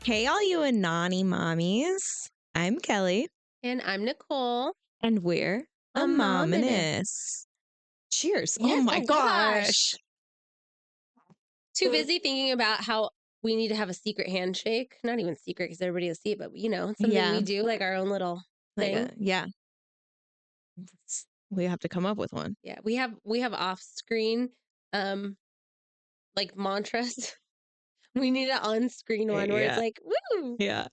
Hey, all you Anani mommies. I'm Kelly, And I'm Nicole. and we're A a mominous. mominous. Cheers. Oh Yes. my Oh gosh. gosh. Too busy thinking about how we need to have a secret handshake. Not even secret because everybody will see it, but something Yeah. we do, like our own little thing. Yeah. We have to come up with one. Yeah. We have off screen like mantras. We need an on screen one where it's Yeah. like, woo, Yeah.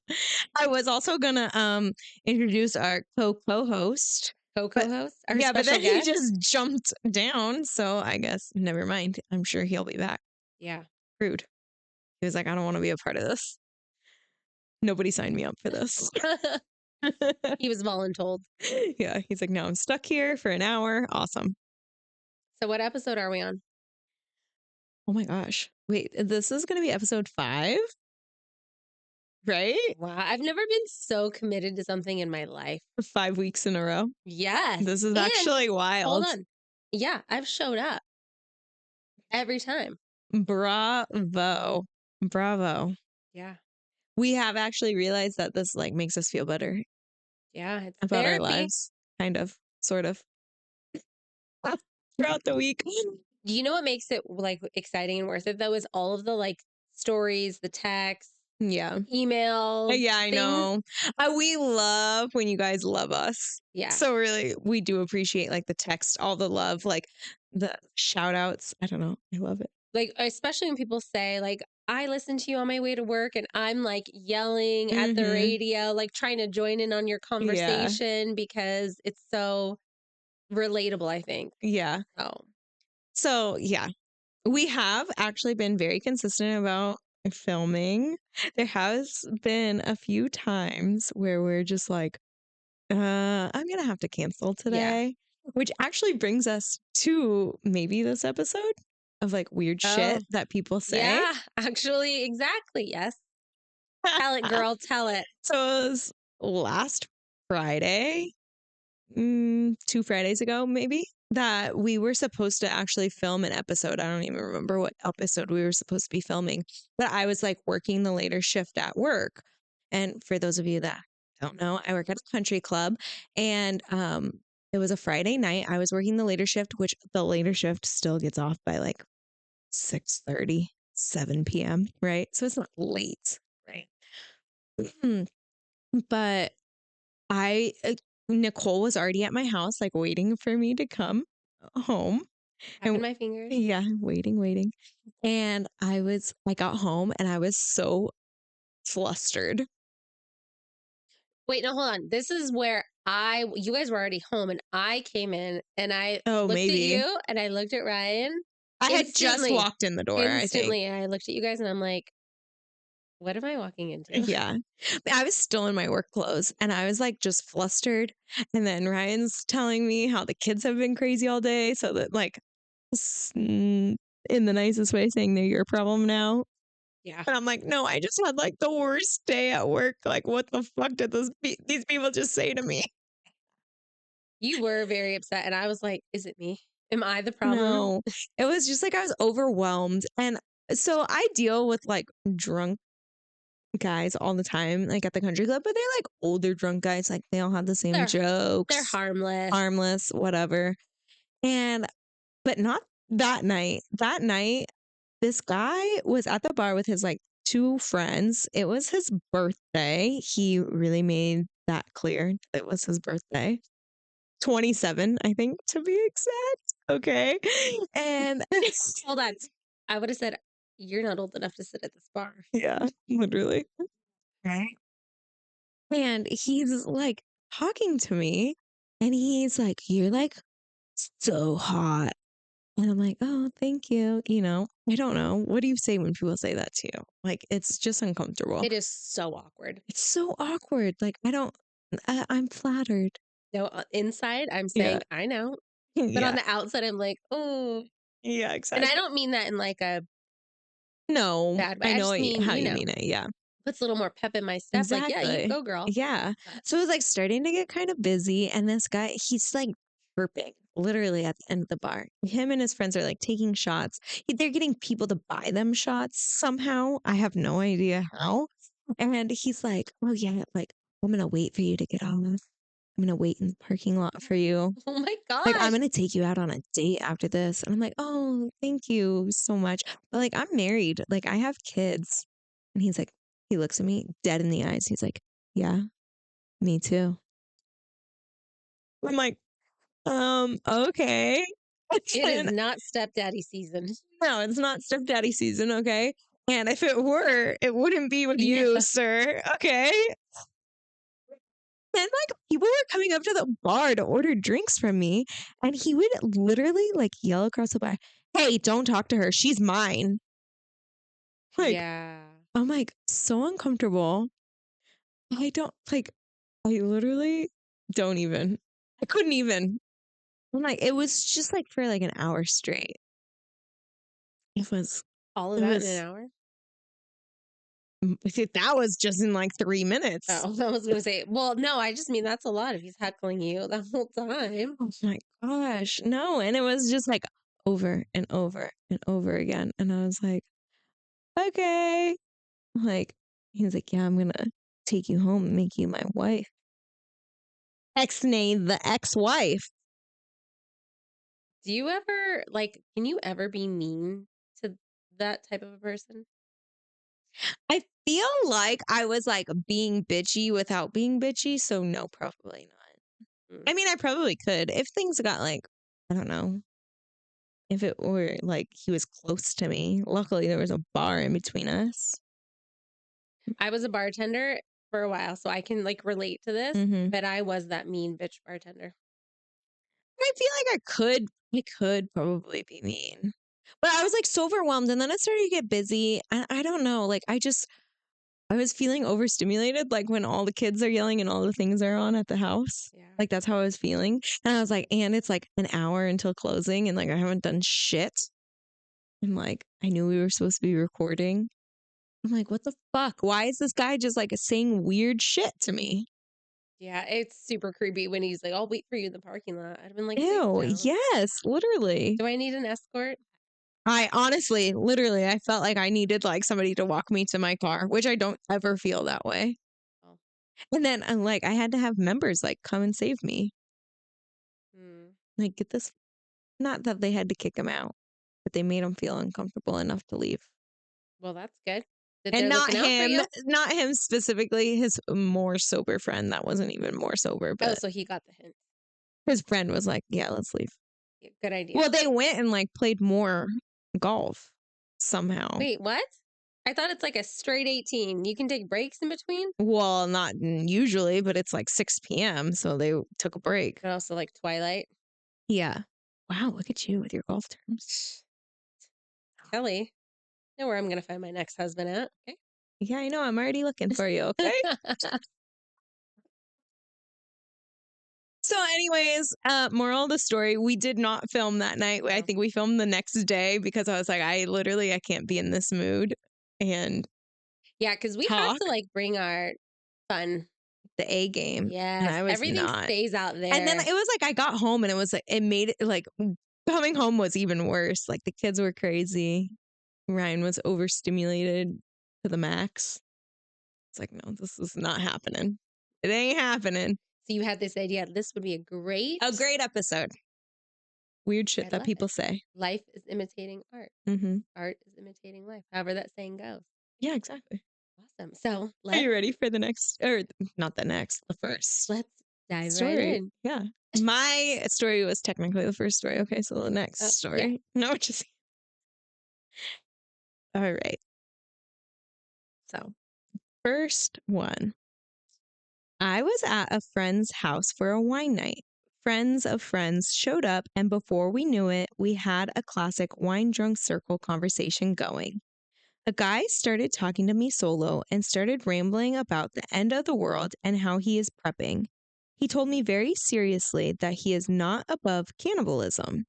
I was also gonna introduce our co-host. But co-host, our yeah, but special then he guest. just jumped down. So I guess never mind. I'm sure he'll be back. Yeah. Rude. He was like, I don't want to be a part of this. Nobody signed me up for this. He was voluntold. Yeah, he's like, now I'm stuck here for an hour. Awesome. So what episode are we on? Oh my gosh. Wait, this is going to be episode 5, right? Wow. I've never been so committed to something in my life. 5 weeks in a row. Yes. This is And actually hold wild. on. Yeah, I've showed up every time. Bravo. Bravo. Yeah. We have actually realized that this like makes us feel better Yeah, it's about our therapy. lives. Kind of, sort of. Throughout the week. You know what makes it like exciting and worth it though is all of the like stories, the texts, Yeah. emails. Yeah, I things. know. We love when you guys love us. Yeah. So really, we do appreciate like the text, all the love, like the shout outs. I don't know. I love it. Like, especially when people say, like, I listen to you on my way to work and I'm like yelling at the radio, like trying to join in on your Yeah. conversation because it's so relatable, I think. Yeah. Oh, So, yeah, we have actually been very consistent about filming. There has been a few times where we're just like, I'm going to have to cancel yeah. today, which actually brings us to maybe this episode of like weird shit Oh, that people say. yeah, actually, exactly. Yes. Tell it, girl. Tell it. So it was last Friday, 2 Fridays ago, maybe, that we were supposed to actually film an episode. I don't even remember what episode we were supposed to be filming, but I was like working the later shift at work. And for those of you that don't know, I work at a country club, and it was a Friday night. I was working the later shift, which the later shift still gets off by like 6:30, 7 p.m., right? So it's not late, right? But Nicole was already at my house, like waiting for me to come home. Tapping And my fingers. yeah, waiting. And I got home and I was so flustered. Wait, no, hold on. This is where you guys were already home and I came in and I Oh, looked at maybe. you and I looked at Ryan. I had just walked in the door, I think. Instantly. And I looked at you guys and I'm like, what am I walking into? Yeah. I was still in my work clothes and I was like just flustered. And then Ryan's telling me how the kids have been crazy all day. So that like, in the nicest way, saying they're your problem now. Yeah. And I'm like, no, I just had like the worst day at work. Like, what the fuck did these people just say to me? You were very upset. And I was like, is it me? Am I the problem? No, it was just like I was overwhelmed. And so I deal with like drunk guys all the time, like at the country club, but they're like older drunk guys. Like they all have the same jokes. They're harmless. Harmless, whatever. But not that night. That night, this guy was at the bar with his like 2 friends. It was his birthday. He really made that clear. It was his birthday. 27, I think, to be exact. Okay. And Hold on. I would have said, you're not old enough to sit at this bar. yeah, literally. Right. And he's like talking to me and he's like, you're like so hot. And I'm like, oh, thank you. You know, I don't know. What do you say when people say that to you? Like, it's just uncomfortable. It is so awkward. It's so awkward. Like, I'm flattered. No, inside, I'm saying, I know. But Yeah. on the outside, I'm like, oh. Yeah, exactly. And I don't mean that in like a No, bad way. I know just mean, how you mean it. Yeah. puts a little more pep in my step. Exactly. Like, yeah, you go, girl. Yeah. So it was like starting to get kind of busy. And this guy, he's like chirping literally at the end of the bar. Him and his friends are like taking shots. They're getting people to buy them shots somehow. I have no idea how. And he's like, oh, yeah, like, I'm going to wait for you to get off. I'm going to wait in the parking lot for you. Oh my Like, I'm gosh. going to take you out on a date after this. And I'm like, oh, thank you so much. But like, I'm married. Like, I have kids. And he's like, he looks at me dead in the eyes. He's like, yeah, me too. I'm like, okay. It is And not stepdaddy season. no, it's not stepdaddy season, okay? And if it were, it wouldn't be with Yeah. you, sir. Okay. And like people were coming up to the bar to order drinks from me, and he would literally like yell across the bar, "Hey, don't talk to her. She's mine." Like, Yeah. I'm like so uncomfortable. I don't like I literally don't even. I couldn't even. I'm like, it was just like for like an hour straight. It was All of it that in an was hour? that was just in like 3 minutes. Oh, I was gonna say, well, no, I just mean that's a lot if he's heckling you the whole time. Oh my gosh. No. And it was just like over and over and over again. And I was like, okay. Like, he was like, yeah, I'm going to take you home and make you my wife. Ex-nay the ex-wife. Do you ever can you ever be mean to that type of a person? I feel like I was like being bitchy without being bitchy. So no, probably not. Mm. I mean, I probably could if things got like, I don't know, if it were like he was close to me. Luckily, there was a bar in between us. I was a bartender for a while, so I can relate to this, Mm-hmm. but I was that mean bitch bartender. I feel like I could probably be mean. But I was like so overwhelmed and then it started to get busy. And I don't know, like I was feeling overstimulated like when all the kids are yelling and all the things are on at the house. Yeah. Like that's how I was feeling. And I was like, and it's like an hour until closing and like I haven't done shit. And like I knew we were supposed to be recording. I'm like, what the fuck? Why is this guy just like saying weird shit to me? Yeah, it's super creepy when he's like, "I'll wait for you in the parking lot." I'd have been like, "Sit Ew, down." yes, literally. Do I need an escort? I honestly, literally, I felt like I needed like somebody to walk me to my car, which I don't ever feel that way. Oh. And then like I had to have members like come and save me. Hmm. Like get this, not that they had to kick him out, but they made him feel uncomfortable enough to leave. Well, that's good that And they're looking out for you. not him specifically, his more sober friend that wasn't even more sober, Oh, but so he got the hint. his friend was like, "Yeah, let's leave." Yeah, good idea. Well, they went and like played more golf somehow. Wait, what? I thought it's like a straight 18. You can take breaks in between, Well, not usually, but it's like 6 p.m. So they took a break. but also like Twilight. Yeah. Wow, look at you with your golf terms. Kelly, know where I'm gonna find my next husband at. Yeah, I know. I'm already looking for you. Okay. Okay. So, anyways, moral of the story: we did not film that night. I No. think we filmed the next day because I was like, I can't be in this mood and Yeah, because we have talk to bring our fun. the A game, and Yes, I was everything not. stays out And then there. it was like I got home and it was like it made it like coming home was even worse. Like the kids were crazy. Ryan was overstimulated to the max. It's like, no, this is not happening. It ain't happening. So you had this idea. This would be A great episode. Weird shit I that love people it. say. Life is imitating art. Mm-hmm. Art is imitating life. However that saying goes. Yeah, exactly. Awesome. So Are you ready for the next, or not the next, the first let's dive right story? in. Yeah. My story was technically the first story. Okay, so the next Oh, story. yeah. No, just. All right. So, first one. I was at a friend's house for a wine night. Friends of friends showed up, and before we knew it, we had a classic wine drunk circle conversation going. A guy started talking to me solo and started rambling about the end of the world and how he is prepping. He told me very seriously that he is not above cannibalism.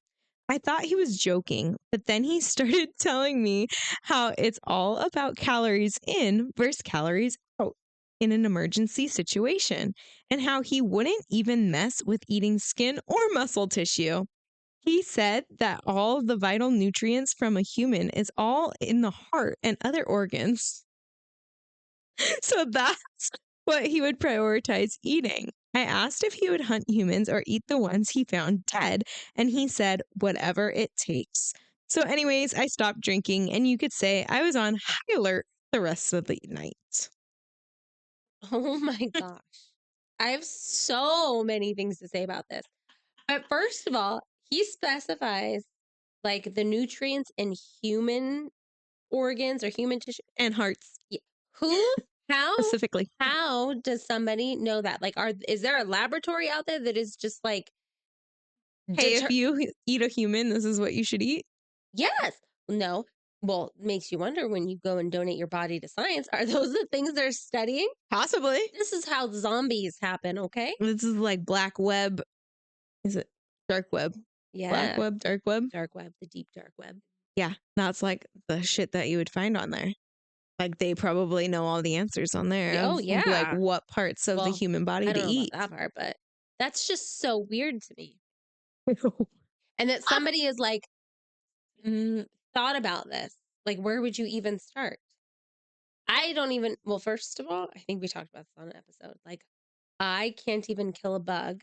I thought he was joking, but then he started telling me how it's all about calories in versus calories out in an emergency situation, and how he wouldn't even mess with eating skin or muscle tissue. He said that all the vital nutrients from a human is all in the heart and other organs. So that's what he would prioritize eating. I asked if he would hunt humans or eat the ones he found dead, and he said, whatever it takes. So, anyways, I stopped drinking, and you could say I was on high alert the rest of the night. Oh my gosh. I have so many things to say about this. But first of all, he specifies like the nutrients in human organs or human tissue. And hearts, Yeah. Who? How? specifically. How does somebody know that? Like, is there a laboratory out there that is just like Hey, if deter? you eat a human, this is what you should eat. Yes. No. Well, makes you wonder when you go and donate your body to science. Are those the things they're studying? Possibly. This is how zombies happen. Okay. This is like black web. Is it dark web? Black Yeah. web, dark web. Dark web, the deep dark web. Yeah, that's like the shit that you would find on there. Like they probably know all the answers on there. Oh Of, like yeah. what parts of the Well, human body I to don't know eat. about that part, but that's just so weird to me. And that somebody is like thought about this. Like, where would you even start? I don't even. Well, first of all, I think we talked about this on an episode. Like, I can't even kill a bug.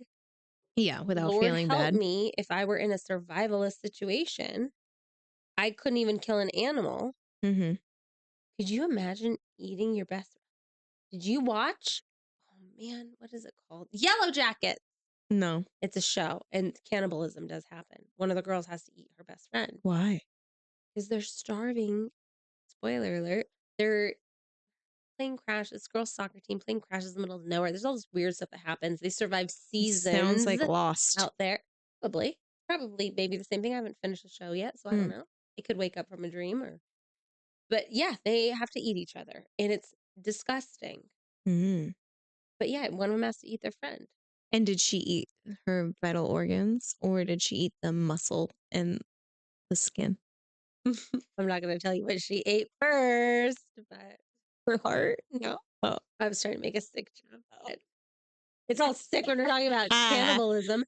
Yeah, without Lord feeling help bad. me if I were in a survivalist situation. I couldn't even kill an animal. Mm-hmm. Could you imagine eating your best? Did you watch? Oh man, what is it called? Yellow Jacket. No. It's a show, and cannibalism does happen. One of the girls has to eat her best friend Why? because they're starving. Spoiler alert. Their plane crash. This girl's soccer team plane crashes in the middle of nowhere. There's all this weird stuff that happens. They survive Sounds seasons like Lost. out there. Probably, maybe the same thing. I haven't finished the show yet, so I don't know. It could wake up from a dream, but yeah, they have to eat each other, and it's disgusting. Mm-hmm. But yeah, one of them has to eat their friend. And did she eat her vital organs, or did she eat the muscle and the skin? I'm not going to tell you what she ate first, but Her heart? no. Oh. I was trying to make a sick joke. But it's all sick when we're talking about cannibalism.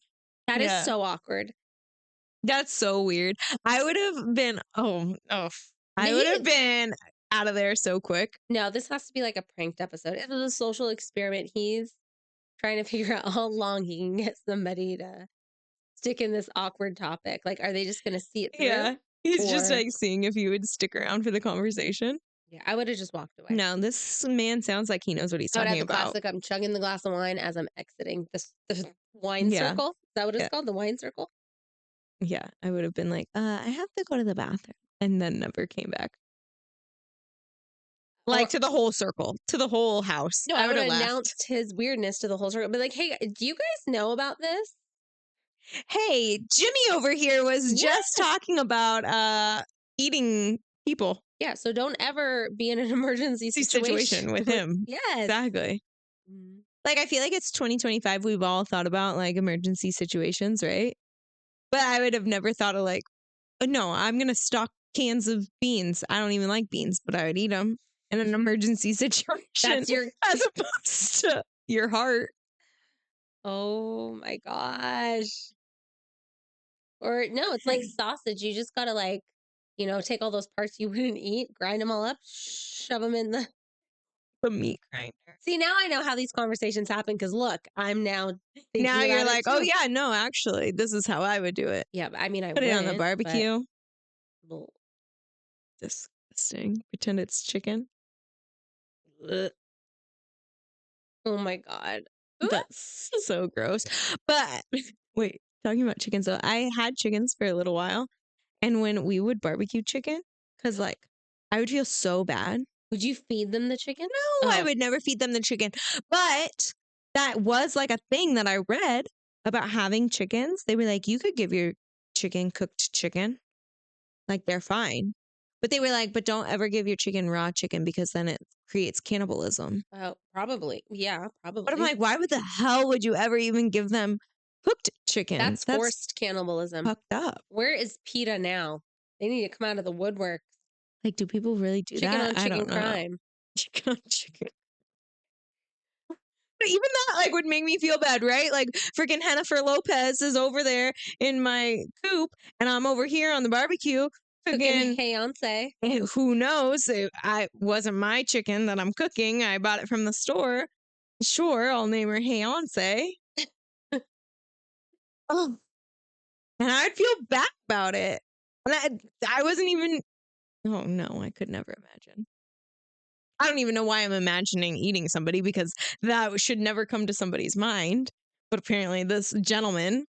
That is Yeah. so awkward. That's so weird. I would have been I would have been out of there so quick. No, this has to be like a pranked episode. It was a social experiment. He's trying to figure out how long he can get somebody to stick in this awkward topic. Like, are they just going to see it through? Yeah. He's just Or- like seeing if you would stick around for the conversation. Yeah, I would have just walked away. No, this man sounds like he knows what he's I would talking have the about. classic, I'm chugging the glass of wine as I'm exiting the wine Yeah. circle. Is that what it's called? The wine circle? Yeah, I would have been like, I have to go to the bathroom, and then never came back. Like to the whole circle, to the whole house. No, I would have left. announced his weirdness to the whole circle. But like, hey, do you guys know about this? Hey, Jimmy over here was just talking about eating people. Yeah, so don't ever be in an emergency situation with him. Yes. Exactly. Mhm. Like, I feel like it's 2025. We've all thought about like emergency situations, right? But I would have never thought of like, no, I'm going to stock cans of beans. I don't even like beans, but I would eat them in an emergency situation. That's your as opposed to your heart. Oh my gosh. Or no, it's like sausage. You just gotta like, take all those parts you wouldn't eat, grind them all up, shove them in the meat grinder. See, now I know how these conversations happen because look, I'm now thinking Now you're about it like, oh too. yeah, no, actually, this is how I would do it. Yeah, but I mean, I Put it on the wouldn't, barbecue. but- Disgusting. Pretend it's chicken. Ugh. Oh my God. That's so gross. But wait, talking about chickens though, I had chickens for a little while. And when we would barbecue chicken, because like I would feel so bad. Would you feed them the chicken? No, I would never feed them the chicken. But that was like a thing that I read about having chickens. They were like, you could give your chicken cooked chicken. Like they're fine. But they were like, but don't ever give your chicken raw chicken because then it creates cannibalism. Oh, probably. Yeah, probably. But I'm like, why would the hell would you ever even give them cooked chicken? That's forced cannibalism. Fucked up. Where is PETA now? They need to come out of the woodwork. Like, do people really do Chicken that? on chicken I don't know. crime. Chicken on chicken. But even that like would make me feel bad, right? Like freaking Jennifer Lopez is over there in my coop and I'm over here on the barbecue Cooking cooking. fiance. Who knows? I wasn't my chicken that I'm cooking. I bought it from the store. Sure, I'll name her Hayonce. Oh, and I'd feel bad about it. And I wasn't even. Oh no, I could never imagine. I don't even know why I'm imagining eating somebody because that should never come to somebody's mind. But apparently, this gentleman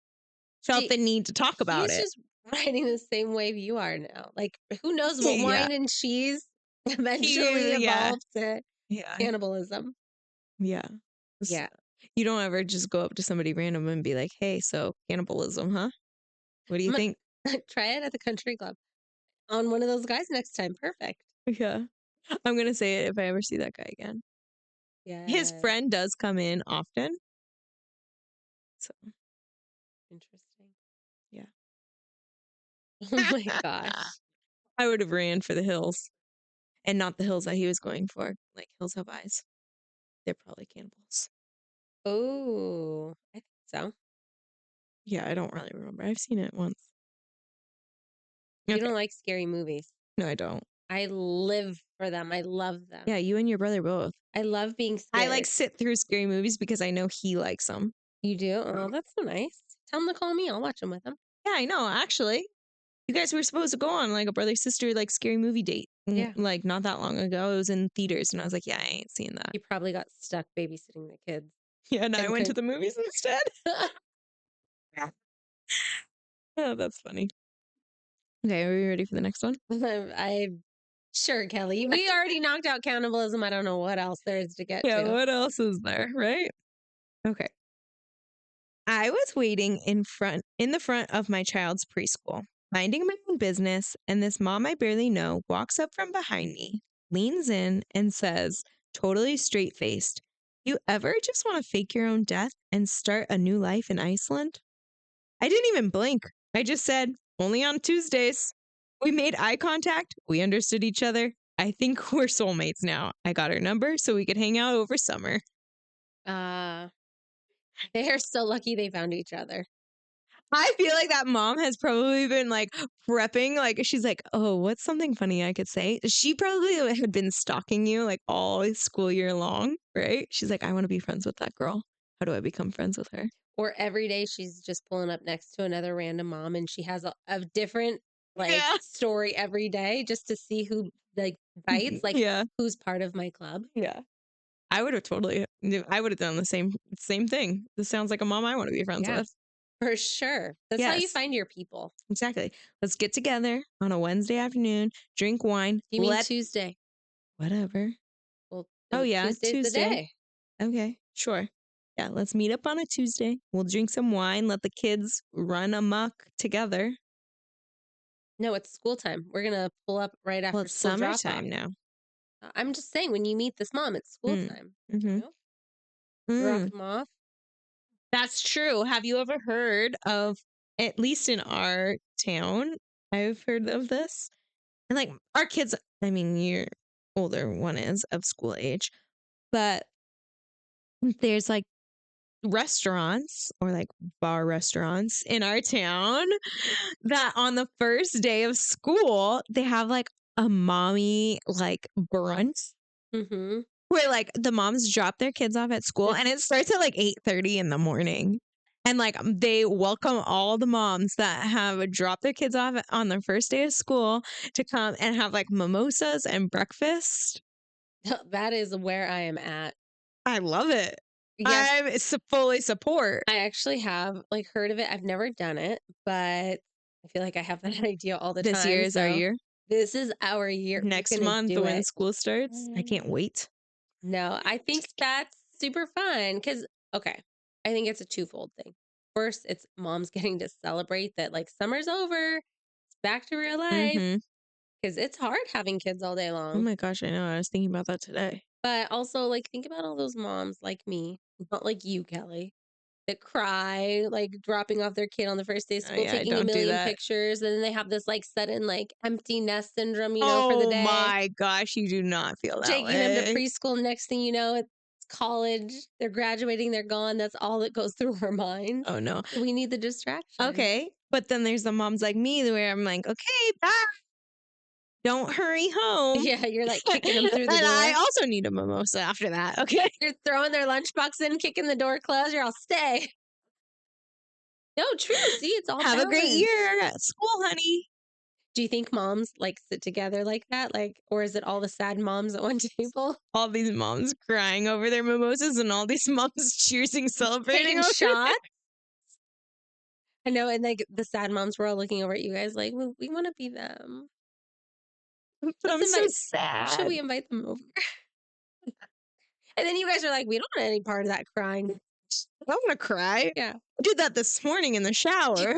felt She, the need to talk about he's it. just riding the same wave you are now. Like, who knows what Yeah, wine and cheese eventually yeah, evolved to yeah, cannibalism. yeah. Yeah. You don't ever just go up to somebody random and be like, "Hey, so cannibalism, huh? What do you I'm think?" gonna try it at the country club on one of those guys next time. Perfect. Yeah. I'm gonna say it if I ever see that guy again. His Yeah. friend does come in often. So Interesting. yeah. Oh my gosh. I would have ran for the hills. And not the hills that he was going for. Like hills have eyes. They're probably cannibals. Oh, I think so. Yeah, I don't really remember. I've seen it once. You Okay. don't like scary movies. No, I don't. I live for them. I love them. Yeah, you and your brother both. I love being I like scared. sit through scary movies because I know he likes them. You do? Oh, that's so nice. Tell him to call me. I'll watch them with him. Yeah, I know. Actually, you guys were supposed to go on like a brother sister like scary movie date. Yeah. Like not that long ago. It was in theaters, and I was like, yeah, I ain't seeing that. He probably got stuck babysitting the kids. Yeah, and I And went to could the movies instead. Oh, that's funny. Okay, are we ready for the next one? I sure, Kelly. We already knocked out cannibalism. I don't know what else there is to get Yeah, to. what else is there, right? Okay. I was waiting in the front of my child's preschool, minding my own business, and this mom I barely know walks up from behind me, leans in, and says, totally straight faced, "You ever just want to fake your own death and start a new life in Iceland?" I didn't even blink. I just said, "Only on Tuesdays." We made eye contact. We understood each other. I think we're soulmates now. I got her number so we could hang out over summer. Uh, they're so lucky they found each other. I feel like that mom has probably been like prepping. Like, she's like, oh, what's something funny I could say? She probably had been stalking you like all school year long, right? She's like, I want to be friends with that girl. How do I become friends with her? Or every day she's just pulling up next to another random mom and she has a different like Yeah. story every day just to see who like bites, like Yeah. who's part of my club. Yeah. I would have I would have done the same thing. This sounds like a mom I want to be friends Yeah, with. for sure. That's how you Yes, find your people. exactly. Let's get together on a Wednesday afternoon, drink wine, You mean Tuesday? whatever. Well, Oh yeah, Tuesday's the Tuesday. day. Okay, sure. Yeah, let's meet up on a Tuesday. We'll drink some wine, let the kids run amok together. No, it's school time. We're gonna pull up right Well, after it's school drop off. summertime now. I'm just saying, when you meet this mom, it's school Mm. time. Mm-hmm. You know, drop Mm. them off. That's true. Have you ever heard of, at least in our town, I've heard of this. And like our kids, I mean, your older one is of school age, but there's like restaurants or like bar restaurants in our town that on the first day of school, they have like a mommy like brunch Mm-hmm. where like the moms drop their kids off at school and it starts at like 8:30 in the morning. And like they welcome all the moms that have dropped their kids off on their first day of school to come and have like mimosas and breakfast. That is where I am at. I love it. Yes, I'm fully support. I actually have like heard of it. I've never done it, but I feel like I have that idea all the This year time. is our So year. this is our year. We're Next gonna month do when it. school starts. I can't wait. No, I think that's super fun because, okay, I think it's a twofold thing. First, it's moms getting to celebrate that like summer's over, it's back to real life Mm-hmm. because it's hard having kids all day Oh long. my gosh, I know. I was thinking about that today. But also, like, think about all those moms like me, not like you, Kelly, that cry, like dropping off their kid on the first day of Oh school, yeah, I taking a don't do million that. pictures, and then they have this like sudden like empty nest syndrome, for the Oh day. my gosh, you do not feel that Taking them to way. preschool, next thing you know, it's college, they're graduating, they're gone. That's all that goes through our minds. Oh no. We need the distraction. Okay. But then there's the moms like me where I'm like, okay, bye. don't hurry home. Yeah, you're like kicking them through And the door. I also need a mimosa after that. Okay. You're throwing their lunchbox in, kicking the door closed. You're all stay. No, true. See, it's all Have a great balanced. year at school, honey. Do you think moms like sit together like that? Like, or is it all the sad moms at one table All these moms crying over their mimosas and all these moms cheersing, celebrating taking over shots? I know, and like the sad moms were all looking over at you guys like, well, we want to be them. it. Let's I'm so invite. Should sad. we invite them over? And then you guys are like, we don't want any part of that crying. I want to cry. Yeah. I did that this morning in the shower.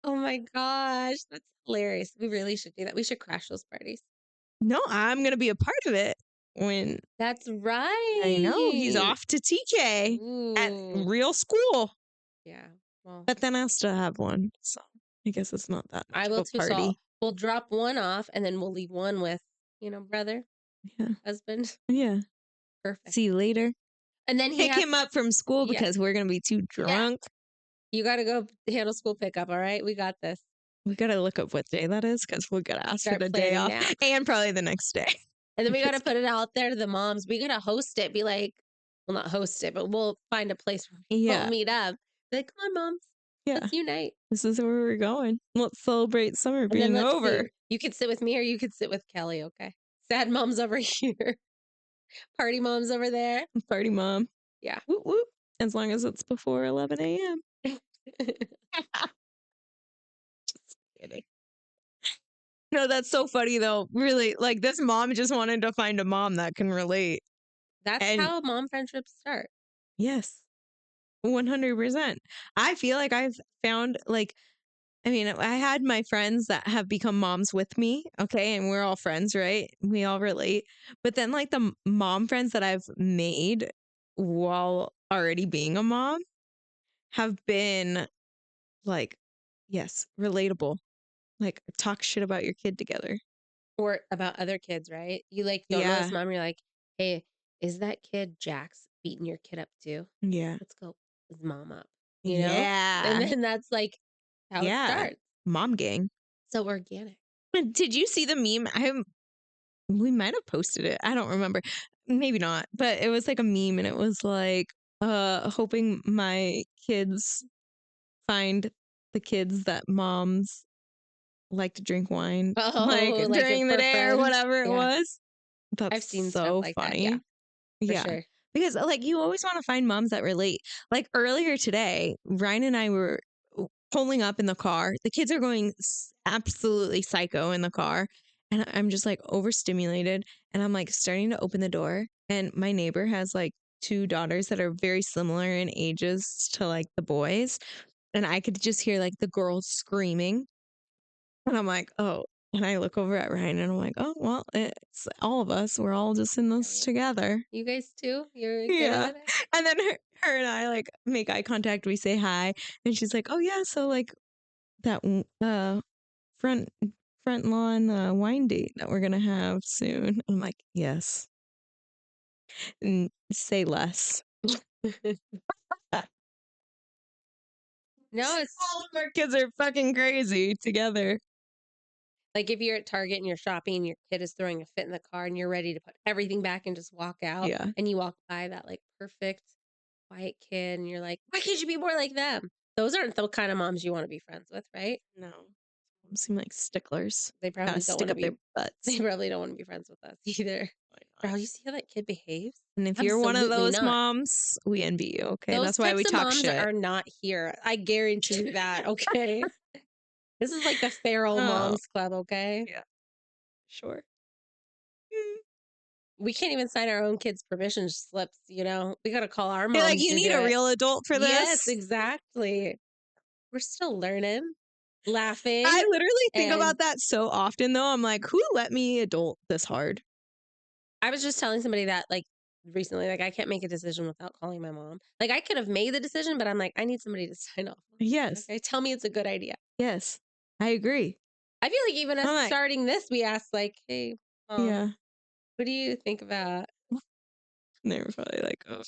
Oh my gosh, that's hilarious. We really should do that. We should crash those parties. No, I'm going to be a part of it when That's right. I know he's off to TK at Ooh. real school. Yeah. Well, But then I still have one. So I guess it's not that much I of will a too. So party. we'll drop one off and then we'll leave one with, brother, Yeah. husband. Yeah. Perfect. See you later. And then he Pick has, him up from school Yeah. because we're going to be too drunk. you got to go handle school pickup. All right. We got this. We got to look up what day that is because we're going to ask for Start the day planning off now. and probably the next day. And then we got to put it out there to the moms. We got to host it. Be like, well, not host it, but we'll find a place where we'll meet up. Be like, come on, moms. Yeah. Let's unite. This is where we're going. Let's celebrate summer And then being let's over. see. You could sit with me or you could sit with Kelly, okay? Sad mom's over here. Party mom's over there. Party mom. Yeah. Whoop, whoop. As long as it's before 11 a.m. Just kidding. No, that's so funny though. Really, like this mom just wanted to find a mom that can relate. That's And how mom friendships start. yes, 100%. I feel like I've found I had my friends that have become moms with me, okay, and we're all friends, right? We all relate. But then like the mom friends that I've made while already being a mom have been like, yes, relatable. Like talk shit about your kid together. Or about other kids, right? You like don't know this Yeah. mom. You're like, hey, is that kid Jax beating your kid up too? Yeah. Let's go his mom up. You know? And Yeah. then that's like how it Yeah. starts. Mom gang. So organic. Did you see the meme? We might have posted it. I don't remember. Maybe not. But it was like a meme and it was like hoping my kids find the kids that moms like to drink wine Oh, like like during the for day or friends. whatever it Yeah. was. That's I've seen so stuff like funny. that. Yeah, for Yeah. sure. Because like you always want to find moms that relate. Like earlier today, Ryan and I were pulling up in the car. The kids are going absolutely psycho in the car. And I'm just like overstimulated. And I'm like starting to open the door. And my neighbor has like two daughters that are very similar in ages to like the boys. And I could just hear like the girls screaming. And I'm like, oh. And I look over at Ryan and I'm like, oh, well, it's all of us. We're all just in this together. You guys too? You're good Yeah. at it? And then her and I like make eye contact. We say hi. And she's like, oh, yeah. So like that front lawn wine date that we're going to have soon. I'm like, yes. And say less. No, it's All of our kids are fucking crazy together. like if you're at Target and you're shopping and your kid is throwing a fit in the car and you're ready to put everything back and just walk out. Yeah. And you walk by that like perfect quiet kid and you're like, why can't you be more like them? Those aren't the kind of moms you want to be friends with, right? No. Moms seem like sticklers. They probably don't Stick want to up be. their butts. They probably don't want to be friends with us either. Why not? Girl, you see how that kid behaves? And if you're one of Absolutely those not. moms, we envy you. Okay, Those that's why we types of talk moms shit. are not here. I guarantee you that. Okay, this is like the feral Oh. moms club. Okay, Yeah. Sure. we can't even sign our own kids' permission slips. We got to call our moms. You're like, you to need do a it. real adult for this. Yes, exactly. We're still learning, laughing. I literally think and- about that so often, though. I'm like, who let me adult this hard? I was just telling somebody that like recently, like I can't make a decision without calling my mom. Like I could have made the decision, but I'm like, I need somebody to sign off. Yes. Okay, tell me it's a good idea. Yes. I agree. I feel like even us I'm like- starting this, we asked like, hey, Mom, Yeah. what do you think about? And they were probably like, oh.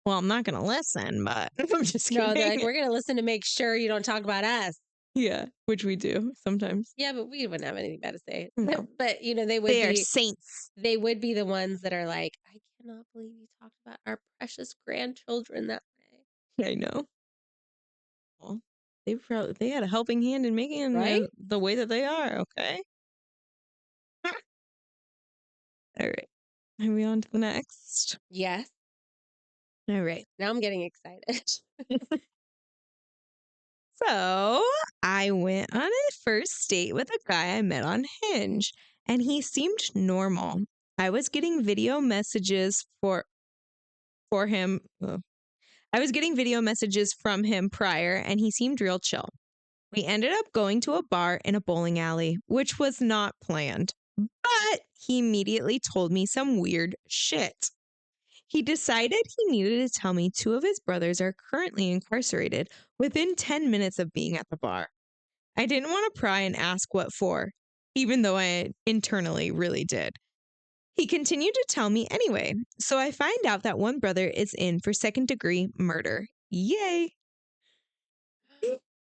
Well, I'm not going to listen, but I'm just kidding. No, they're like, we're gonna listen to make sure you don't talk about us. Yeah, which we do sometimes. Yeah, but we wouldn't have anything bad to say. No. But you know, they would They are be saints. the ones that are like, I cannot believe you talked about our precious grandchildren that way. I know. Well, they had a helping hand in making Right? them the way that they are, okay? All right. Are we on to the next? Yes. All right. Now I'm getting excited. So I went on a first date with a guy I met on Hinge, and he seemed normal. I was getting video messages for him. I was getting video messages from him prior, and he seemed real chill. We ended up going to a bar in a bowling alley, which was not planned. But he immediately told me some weird shit. He decided he needed to tell me two of his brothers are currently incarcerated within 10 minutes of being at the bar. I didn't want to pry and ask what for, even though I internally really did. He continued to tell me anyway, so I find out that one brother is in for second-degree murder. Yay!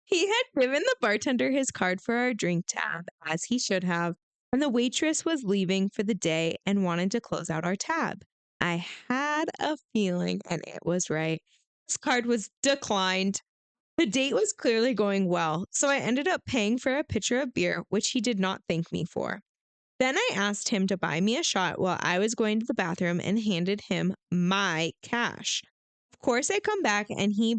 He had given the bartender his card for our drink tab, as he should have, and the waitress was leaving for the day and wanted to close out our tab. I had a feeling, and it was right. His card was declined. The date was clearly going well, so I ended up paying for a pitcher of beer, which he did not thank me for. Then I asked him to buy me a shot while I was going to the bathroom and handed him my cash. Of course, I come back and he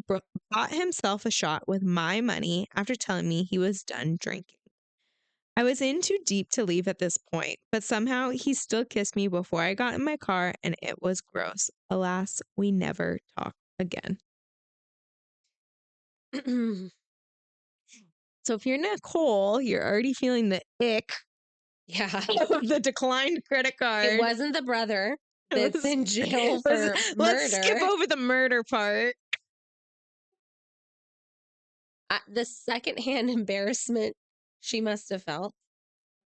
bought himself a shot with my money after telling me he was done drinking. I was in too deep to leave at this point, but somehow he still kissed me before I got in my car, and it was gross. Alas, we never talked again. So if you're Nicole, you're already feeling the ick Yeah. of the declined credit card. It wasn't the brother that's Let's- in jail for let's skip murder. over the murder part. The secondhand embarrassment she must have felt.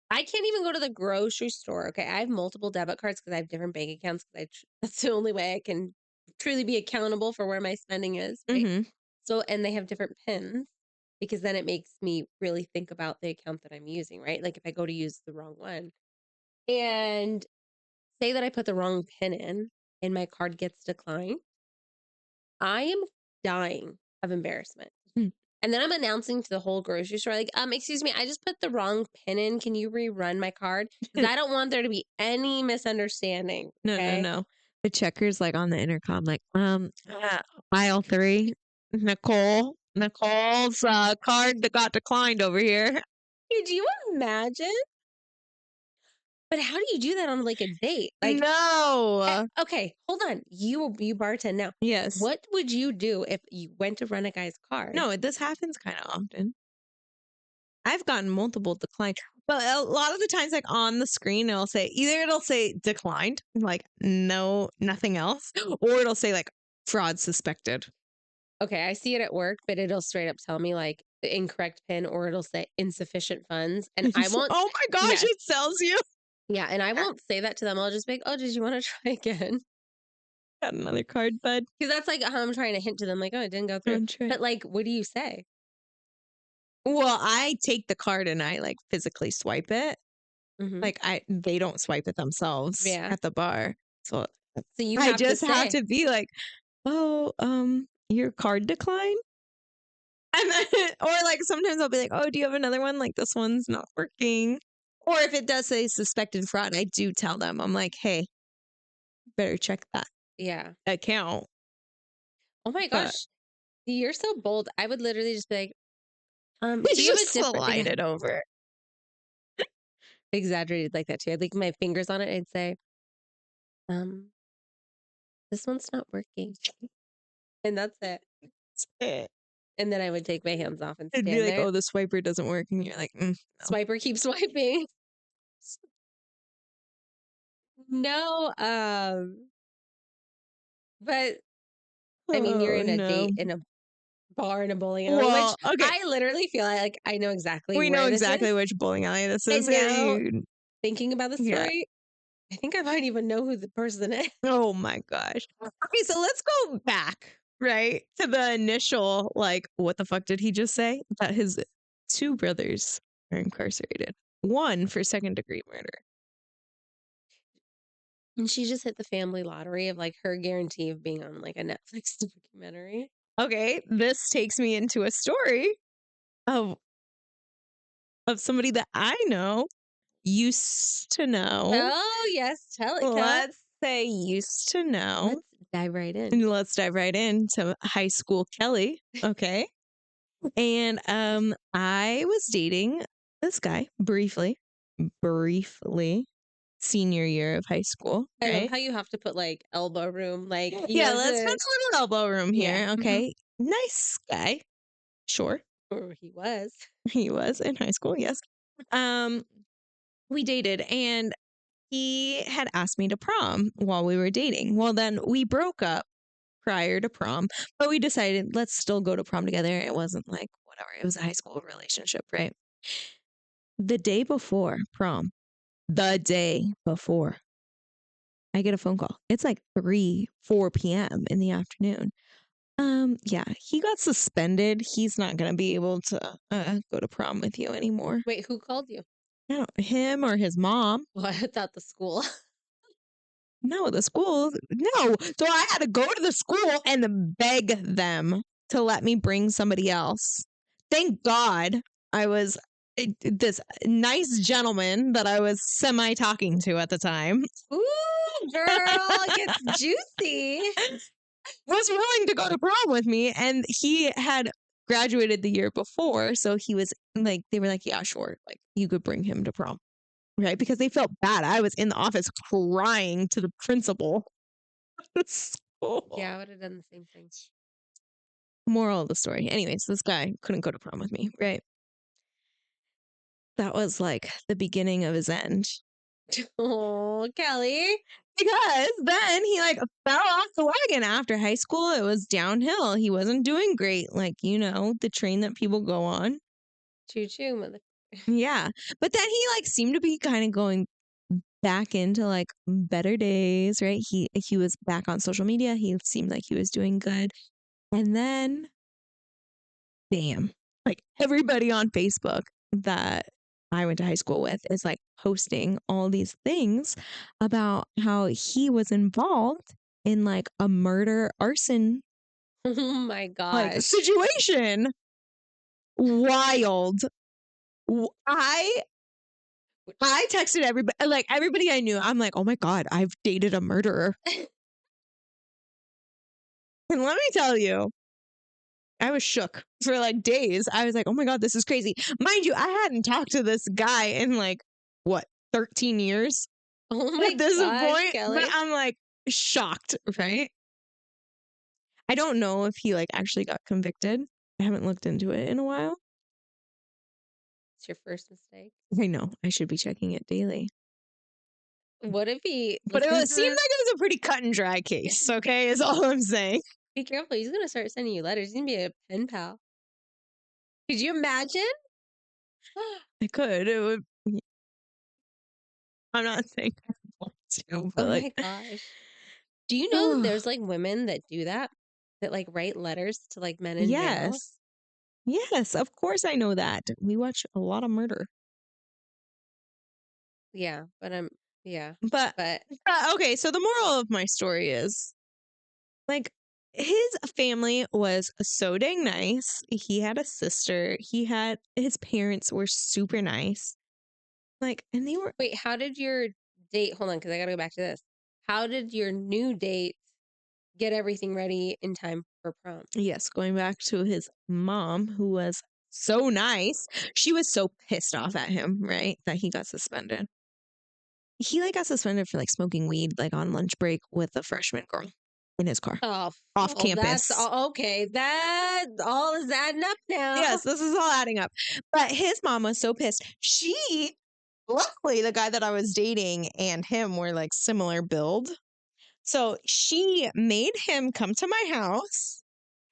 I can't even go to the grocery store. Okay. I have multiple debit cards because I have different bank accounts because that's the only way I can truly be accountable for where my spending is. Right. Mm-hmm. So, and they have different pins because then it makes me really think about the account that I'm using, right? Like if I go to use the wrong one and say that I put the wrong pin in and my card gets declined, I am dying of embarrassment. Mm. And then I'm announcing to the whole grocery store, like, excuse me, I just put the wrong pin in. Can you rerun my card? Because I don't want there to be any misunderstanding. Okay? No. The checker's like on the intercom, like, aisle 3, Nicole's card that got declined over here. Could you imagine? But how do you do that on like a date? Like, No. okay, hold on. You bartend now. Yes. What would you do if you went to run a guy's card? No, this happens kind of often. I've gotten multiple declined, but a lot of the times, like on the screen, it'll say declined, like no, nothing else, or it'll say like fraud suspected. Okay, I see it at work, but it'll straight up tell me like the incorrect pin or it'll say insufficient funds. And I won't. Oh my gosh, Yes. it sells you. Yeah, and I won't say that to them. I'll just be like, oh, did you want to try again? Got another card, bud. Because that's like how I'm trying to hint to them, like, oh, it didn't go through. But like, what do you say? Well, I take the card and I like physically swipe it. Mhm. Like they don't swipe it themselves Yeah. at the bar. So you I have just to have say, to be like, oh, your card declined. And then, or like sometimes I'll be like, oh, do you have another one? Like this one's not working. Or if it does say suspected fraud, I do tell them. I'm like, hey, better check that yeah. account. Oh my But gosh, you're so bold. I would literally just be like, we do you have a just different? slide it over. Exaggerated like that too. I'd like my fingers on it. I'd say, this one's not working, and that's it. And then I would take my hands off and It'd stand be like, there. oh, the swiper doesn't work. And you're like, no. Swiper keeps swiping. No, but I mean, you're in a date in a bar in a bowling alley, Well, which okay. I literally feel like I know exactly We where know this exactly is. which bowling alley this is. And now, thinking about the Yeah. story, I think I might even know who the person is. Oh my gosh. Okay, so let's go back, right? To the initial, like, what the fuck did he just say? That his 2 brothers are incarcerated. 1 for second-degree murder. And she just hit the family lottery of like her guarantee of being on like a Netflix documentary. Okay, this takes me into a story of somebody that I know, used to know. Oh, yes. Tell it, Kat. Let's say used to know. Let's dive right in. And let's dive right into high school Kelly. Okay. And I was dating this guy briefly, senior year of high school. I love Right? how you have to put like elbow room, like you Yeah, have let's put to, a little elbow room yeah. here. Okay. Nice guy. Sure. Or he was. He was in high school, yes. Um, we dated and he had asked me to prom while we were dating. Well, then we broke up prior to prom, but we decided let's still go to prom together. It wasn't like whatever, it was a high school relationship, right? The day before prom, the day before, I get a phone call. It's like 4 p.m. in the afternoon. Yeah, he got suspended. He's not going to be able to go to prom with you anymore. Wait, who called you? No, him or his mom. Well, I thought the school. No, the school. No. So I had to go to the school and beg them to let me bring somebody else. Thank God I was this nice gentleman that I was semi talking to at the time Ooh, girl, it gets juicy. was willing to go to prom with me. And he had graduated the year before. So he was like, they were like, yeah, sure. Like you could bring him to prom. Right. Because they felt bad. I was in the office crying to the principal. School. Yeah, I would have done the same thing. Moral of the story. Anyways, this guy couldn't go to prom with me. Right. That was like the beginning of his end. Oh, Kelly. Because then he like fell off the wagon after high school. It was downhill. He wasn't doing great. Like, the train that people go on. Choo choo, mother. Yeah. But then he like seemed to be kind of going back into like better days, right? He was back on social media. He seemed like he was doing good. And then bam, like everybody on Facebook that I went to high school with is like posting all these things about how he was involved in like a murder arson Oh my like gosh. situation. Wild. I texted everybody I knew. I'm like, oh my God, I've dated a murderer. And let me tell you, I was shook for like days. I was like, oh my God, this is crazy. Mind you, I hadn't talked to this guy in like, what, 13 years Oh my at this gosh, point? Kelly. But I'm like shocked, right? I don't know if he like actually got convicted. I haven't looked into it in a while. It's your first mistake. I know. I should be checking it daily. What if he But it listens to seemed this? like it was a pretty cut and dry case, okay? Is all I'm saying. Be careful. He's going to start sending you letters. He's going to be a pen pal. Could you imagine? I could. It would. I'm not saying I want to, but Oh like, my gosh. Do you know that there's like women that do that? That like write letters to like men in jail? yes. Yes, of course I know that. We watch a lot of murder. Yeah, but yeah. But But okay, so the moral of my story is like his family was so dang nice. He had a sister. His parents were super nice. Like, and they were wait, how did your date, hold on, because I got to go back to this. How did your new date get everything ready in time for prom? yes, going back to his mom, who was so nice. She was so pissed off at him, right? That he got suspended. He like got suspended for like smoking weed like on lunch break with a freshman girl in his car Oh, off well, campus. that's okay. That all is adding up now. Yes, this is all adding up. But his mom was so pissed. Luckily, the guy that I was dating and him were like similar build. So she made him come to my house.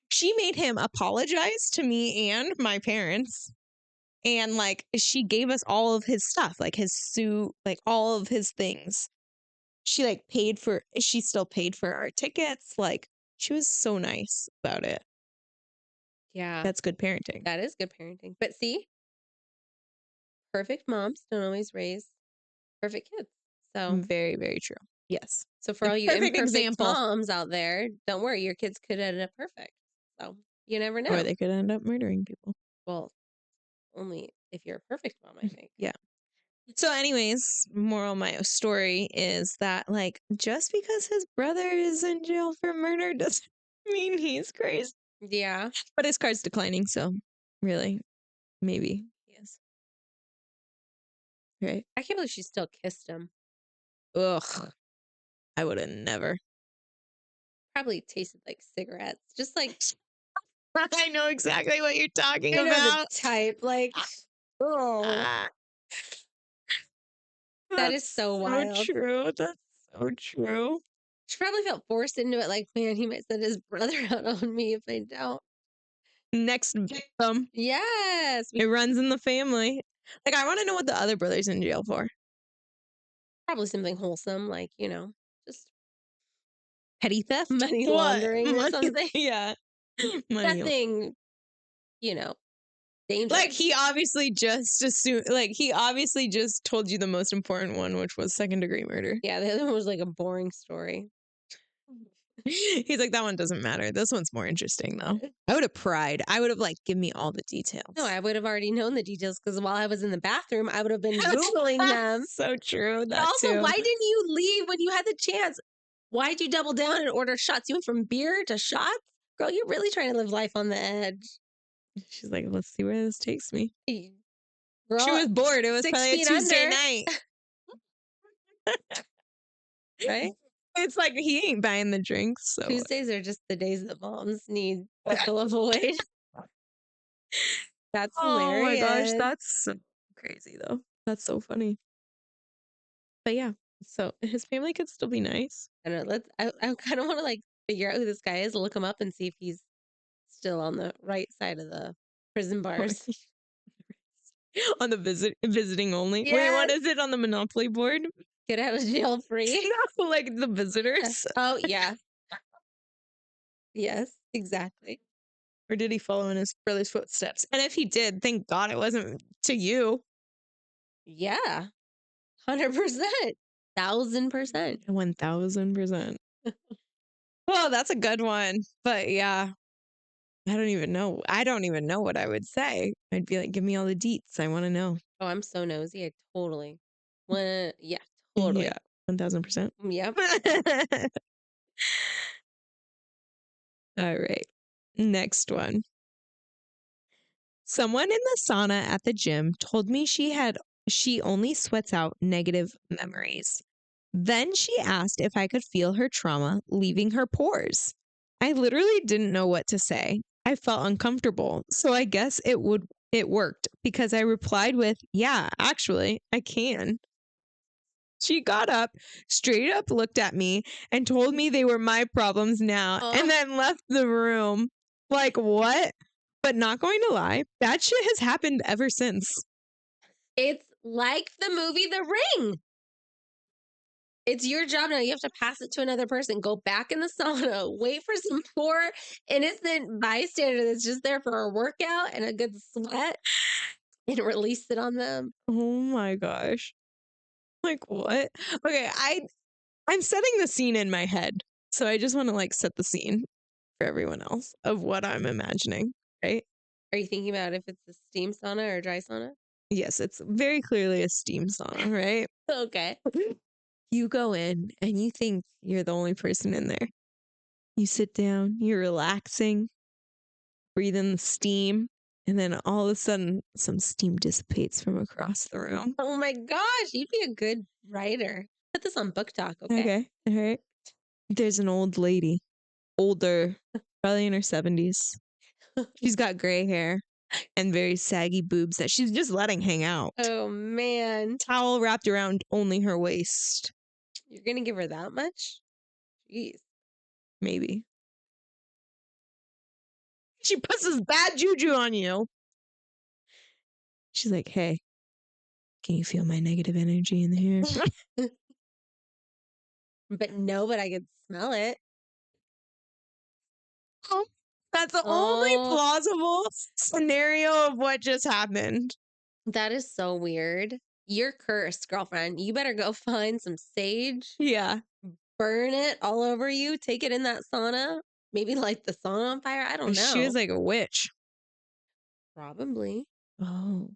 She made him apologize to me and my parents. And like she gave us all of his stuff, like his suit, like all of his things. She still paid for our tickets. Like she was so nice about it. Yeah, That's good parenting. that is good parenting. But see, perfect moms don't always raise perfect kids. So, Very, very true. Yes. so for all you Perfect imperfect example. moms out there, don't worry, your kids could end up perfect. So you never know. Or they could end up murdering people. Well, only if you're a perfect mom, I think. Yeah. So, anyways, moral of my story is that, like, just because his brother is in jail for murder doesn't mean he's crazy. Yeah. But his card's declining, so really, maybe he is. Right? I can't believe she still kissed him. Ugh. I would have never. Probably tasted like cigarettes. Just like, I know exactly what you're talking I know the about. type. Like, oh, Ah, that is that's so so wild. true. That's so true. She probably felt forced into it. Like, man, he might send his brother out on me if I don't. Next victim. Yes. It runs in the family. Like, I want to know what the other brother's in jail for. Probably something wholesome, like, just Petty theft? money What? laundering or Money? something. Yeah. Money. Nothing, dangerous. Like, he obviously just assumed, like, he obviously just told you the most important one, which was second-degree murder. Yeah, the other one was like a boring story. He's like, that one doesn't matter. This one's more interesting, though. I would have pried. I would have, like, give me all the details. No, I would have already known the details because while I was in the bathroom, I would have been Googling them. So true. But That also, too. why didn't you leave when you had the chance? Why'd you double down and order shots? You went from beer to shots? Girl, you're really trying to live life on the edge. She's like, let's see where this takes me. Girl, She was bored. It was 6 probably a feet Tuesday under. night. Right? It's like he ain't buying the drinks. So Tuesdays are just the days that moms need to fill a void. That's oh my gosh, hilarious. that's so crazy though. That's so funny. But yeah, so his family could still be nice. I don't know. I kind of want to like figure out who this guy is, look him up and see if he's still on the right side of the prison bars. On the visiting only. Wait, what Yes. is it on the Monopoly board? Get out of jail free. No, like the visitors. Oh, yeah. Yes, exactly. Or did he follow in his brother's footsteps? And if he did, thank God it wasn't to you. Yeah. 100%. 1,000%. 1000%. Well, that's a good one. But yeah, I don't even know. I don't even know what I would say. I'd be like, give me all the deets. I want to know. Oh, I'm so nosy. I totally wanna, yeah, totally. Yeah, 1000%. Yep. All right. Next one. Someone in the sauna at the gym told me she only sweats out negative memories. Then she asked if I could feel her trauma leaving her pores. I literally didn't know what to say. I felt uncomfortable. So I guess it worked because I replied with, "Yeah, actually, I can." She got up, straight up looked at me, and told me they were my problems now, and then left the room. Like, what? But not going to lie, that shit has happened ever since. It's like the movie The Ring. It's your job now. You have to pass it to another person. Go back in the sauna. Wait for some poor innocent bystander that's just there for a workout and a good sweat and release it on them. Oh my gosh. Like, what? Okay, I'm setting the scene in my head. So I just want to like set the scene for everyone else of what I'm imagining, right? Are you thinking about if it's a steam sauna or a dry sauna? Yes, it's very clearly a steam sauna, right? Okay. You go in and you think you're the only person in there. You sit down, you're relaxing, breathe in the steam, and then all of a sudden, some steam dissipates from across the room. Oh my gosh, you'd be a good writer. Put this on Book Talk, okay? Okay, all right. There's an old lady, older, probably in her 70s. She's got gray hair and very saggy boobs that she's just letting hang out. Oh man. Towel wrapped around only her waist. You're gonna give her that much? Jeez. Maybe. She puts this bad juju on you. She's like, hey, can you feel my negative energy in here? But I could smell it. That's the only plausible scenario of what just happened. That is so weird. You're cursed, girlfriend. You better go find some sage, Yeah. burn it all over you, take it in that sauna, maybe light the sauna on fire. I don't She was know. like a witch. Probably. Oh.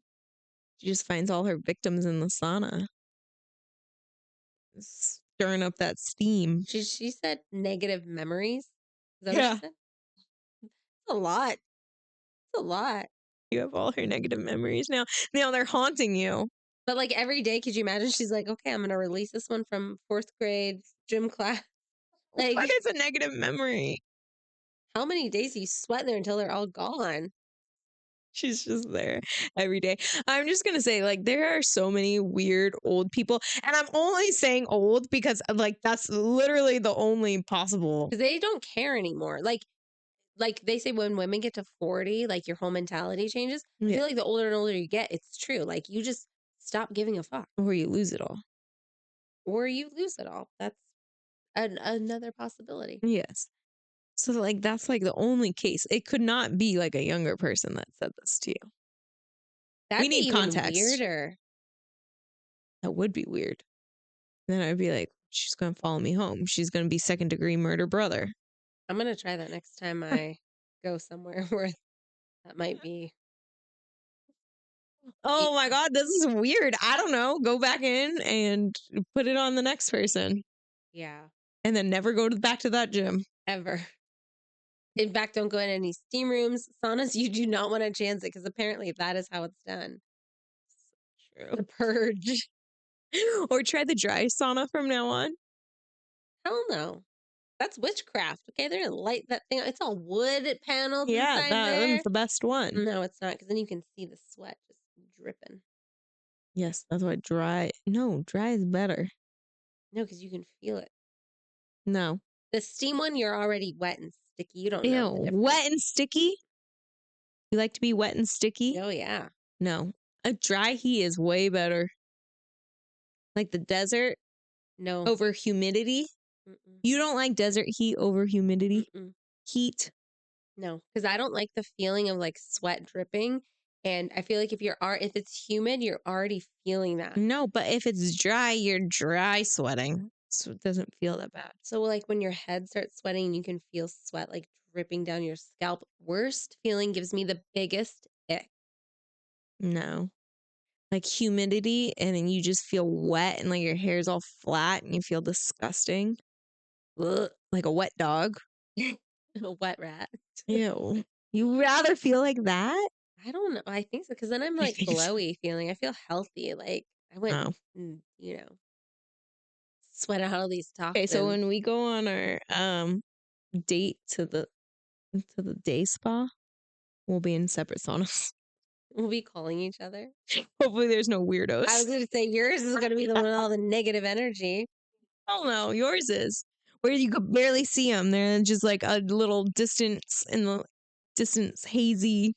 She just finds all her victims in the sauna, stirring up that steam. She said negative memories. Is that what she Yeah. said? It's a lot. It's a lot. You have all her negative memories now. Now they're haunting you. But like every day, could you imagine? She's like, okay, I'm gonna release this one from fourth grade gym class. What Like, is a negative memory? how many days you sweat there until they're all gone? She's just there every day. I'm just gonna say, like, there are so many weird old people, and I'm only saying old because, like, that's literally the only possible. Because they don't care anymore. Like they say when women get to 40, like your whole mentality changes. I Yeah, feel like the older and older you get, it's true. Like you just stop giving a fuck where you lose it all. or you lose it all. That's another possibility. Yes. So, like, that's like the only case. It could not be like a younger person that said this to you. We That'd be need even context. weirder. That would be weird. Then I'd be like, she's gonna follow me home. She's gonna be second-degree murder brother. I'm gonna try that next time I go somewhere where that might be. Oh y- my god, this is weird. I don't know. Go back in and put it on the next person, Yeah, and then never go back to that gym. ever. In fact, don't go in any steam rooms, saunas. You do not want to chance it because apparently that is how it's done. The True. purge. Or try the dry sauna from now on. Hell no. That's witchcraft. Okay, they're gonna light that thing. It's all wood panels Yeah, inside that's there. the best one. No, it's not, because then you can see the sweat just dripping. Yes, that's why dry. No, dry is better. No, because you can feel it. No. The steam one, you're already wet and sticky. You don't know Ew, the difference. wet and sticky? You like to be wet and sticky? Oh yeah. No. A dry heat is way better. Like the desert No. over humidity. Mm-mm. You don't like desert heat over humidity? Mm-mm. Heat? No, because I don't like the feeling of like sweat dripping, and I feel like if it's humid, you're already feeling that. No, but if it's dry, you're dry sweating. So it doesn't feel that bad. So like when your head starts sweating, you can feel sweat like dripping down your scalp. Worst feeling gives me the biggest ick. No. Like humidity, and then you just feel wet and like your hair's all flat and you feel disgusting. Ugh, like a wet dog. A wet rat. Ew. You rather feel like that? I don't know. I think so because then I'm I like think so. glowy feeling. I feel healthy. Like I went, Oh. sweat out all these Okay, so toxins. when we go on our date to the day spa, we'll be in separate saunas. We'll be calling each other. Hopefully there's no I was weirdos. going to say yours is going to be the one with all the negative energy. Oh no, yours is. Where you could barely see them. They're just like a little distance in the distance hazy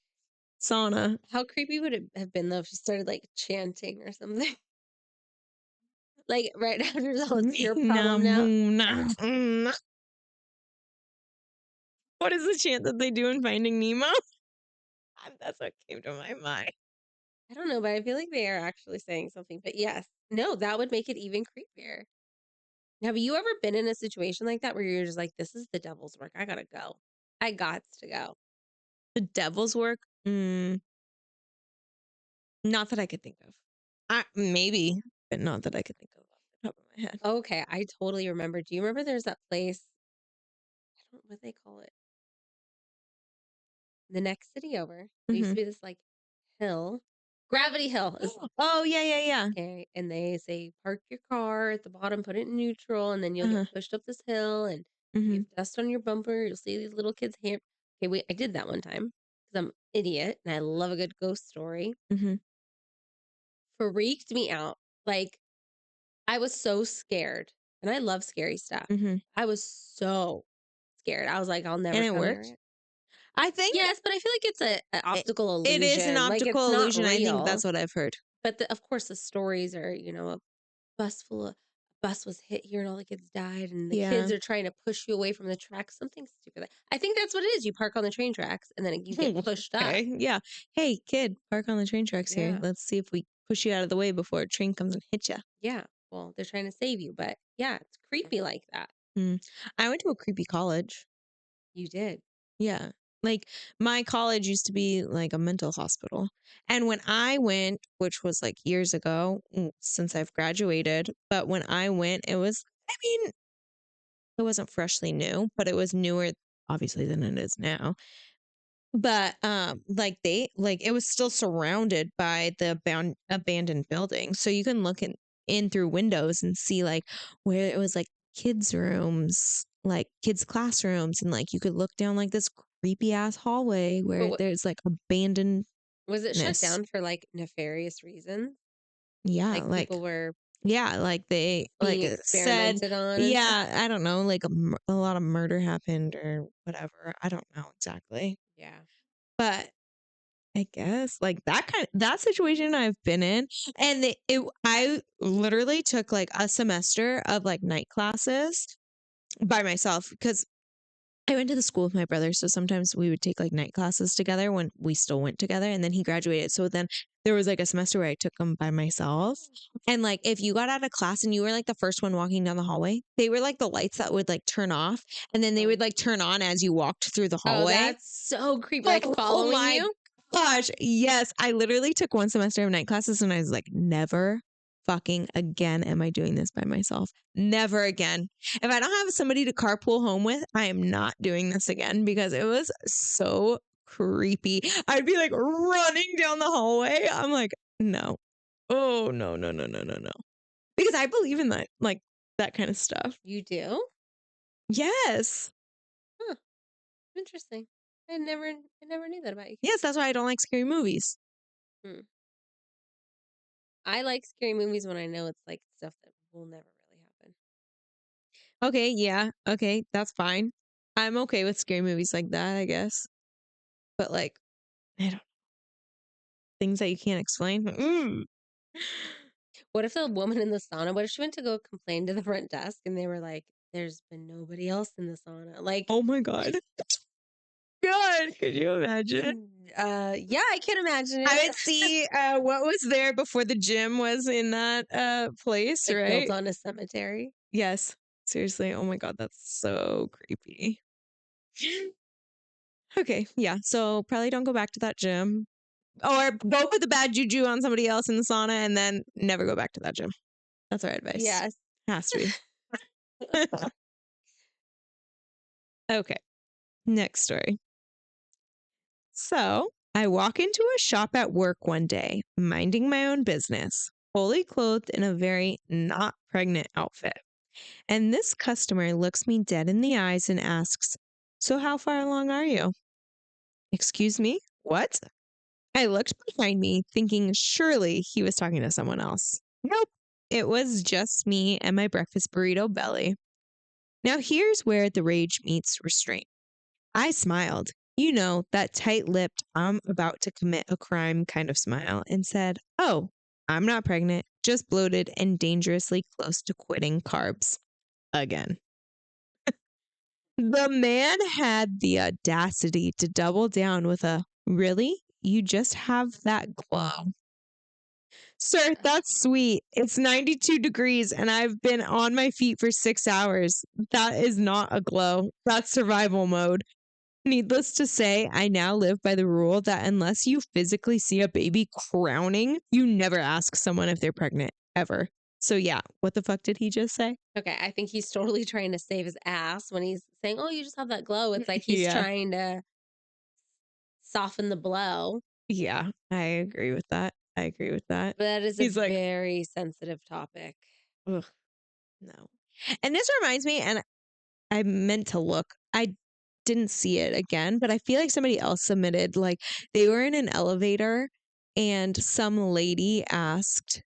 sauna. How creepy would it have been though if she started like chanting or something? Like right after all, it's your problem now. What is the chant that they do in Finding Nemo? That's what came to my mind. I don't know, but I feel like they are actually saying something. But yes, no, that would make it even creepier. Have you ever been in a situation like that where you're just like, this is the devil's work. I gotta go. I got to go. The devil's work? Not that I could think of. Maybe, but not that I could think of off the top of my head. Okay, I totally remember. Do you remember there's that place? I don't know what they call it. The next city over. There used Hmm. to be this like hill. Gravity Hill is Oh, yeah, yeah, yeah. okay. And they say park your car at the bottom, put it in neutral, and then you'll get Uh-huh. pushed up this hill. And if you Hmm. have dust on your bumper, you'll see these little kids here. Okay, wait, I did that one time because I'm an idiot and I love a good ghost story. Hmm. Freaked me out. Like I was so scared, and I love scary stuff. Hmm. I was so scared. I was like, I'll And never it come near worked. it. I think Yes, but I feel like it's an it, optical it is an illusion. Like it's optical not illusion. I think real. that's what I've heard. But of course, the stories are, a bus full of bus was hit here and all the kids died and the Yeah. kids are trying to push you away from the tracks. Something stupid. I think that's what it is. You park on the train tracks and then you get pushed up. Okay. Yeah. Hey, kid, park on the train tracks here. Yeah. Let's see if we push you out of the way before a train comes and hits you. Yeah. Well, they're trying to save you, but yeah, it's creepy like that. I went to a creepy college. You did. Yeah. Like my college used to be like a mental hospital. And when I went, which was like years ago since I've graduated, but when I went, I mean, it wasn't freshly new, but it was newer, obviously, than it is now. But like it was still surrounded by the abandoned building. So you can look in through windows and see like where it was like kids' rooms, like kids' classrooms, and like you could look down like this creepy ass hallway But where there's like abandonedness. was it shut down for like nefarious reasons? Yeah, Like people were like they like being it said, experimented on and stuff? yeah, I don't know, like a lot of murder happened or whatever. I don't know exactly. Yeah. But I guess like that situation I've been in, and I literally took like a semester of like night classes by myself because I went to the school with my brother, so sometimes we would take like night classes together when we still went together, and then he graduated. So then there was like a semester where I took them by myself, and like if you got out of class and you were like the first one walking down the hallway, they were like the lights that would like turn off, and then they would like turn on as you walked through the Oh, hallway. that's so creepy. Like Oh following my you? gosh. Yes. I literally took one semester of night classes and I was like, never fucking again am I doing this by myself. Never again. If I don't have somebody to carpool home with, I am not doing this again because it was so creepy. I'd be like running down the hallway. I'm like, no. Oh, no, no, no, no, no, no. Because I believe in that, like that kind of stuff. You do? Yes. Huh. Interesting. I never knew that about you. Yes. That's why I don't like scary movies. Hmm. I like scary movies when I know it's like stuff that will never really happen. Okay, yeah. Okay, that's fine. I'm okay with scary movies like that, I guess. But like, I don't things that you can't explain. What if the woman in the sauna, what if she went to go complain to the front desk and they were like, there's been nobody else in the sauna? Like, Oh my god. God, could you imagine? yeah, I can imagine I it. would see what was there before the gym was in that place, Like built right? on a cemetery. Yes. Seriously. Oh my god, that's so creepy. Okay, yeah. So probably don't go back to that gym. Or go put the bad juju on somebody else in the sauna and then never go back to that gym. That's our advice. Yes. Has to be. Okay, next story. So I walk into a shop at work one day, minding my own business, fully clothed in a very not pregnant outfit. And this customer looks me dead in the eyes and asks, "So, how far along are you?" Excuse me? What? I looked behind me, thinking surely he was talking to someone else. Nope. It was just me and my breakfast burrito belly. Now, here's where the rage meets restraint. I smiled, that tight lipped, I'm about to commit a crime kind of smile, and said, "Oh, I'm not pregnant, just bloated and dangerously close to quitting carbs again." The man had the audacity to double down with a, "Really? You just have that glow." Sir, that's sweet. It's 92 degrees and I've been on my feet for 6 hours. That is not a glow. That's survival mode. Needless to say, I now live by the rule that unless you physically see a baby crowning, you never ask someone if they're pregnant, ever. So, yeah, what the fuck did he just say? Okay, I think he's totally trying to save his ass when he's saying, "Oh, you just have that glow." It's like he's Yeah. trying to soften the blow. Yeah, I agree with that. I agree with that. But that is a He's like, very sensitive topic. ugh, no. And this reminds me, and I meant to look. I didn't see it again, but I feel like somebody else submitted, like, they were in an elevator and some lady asked,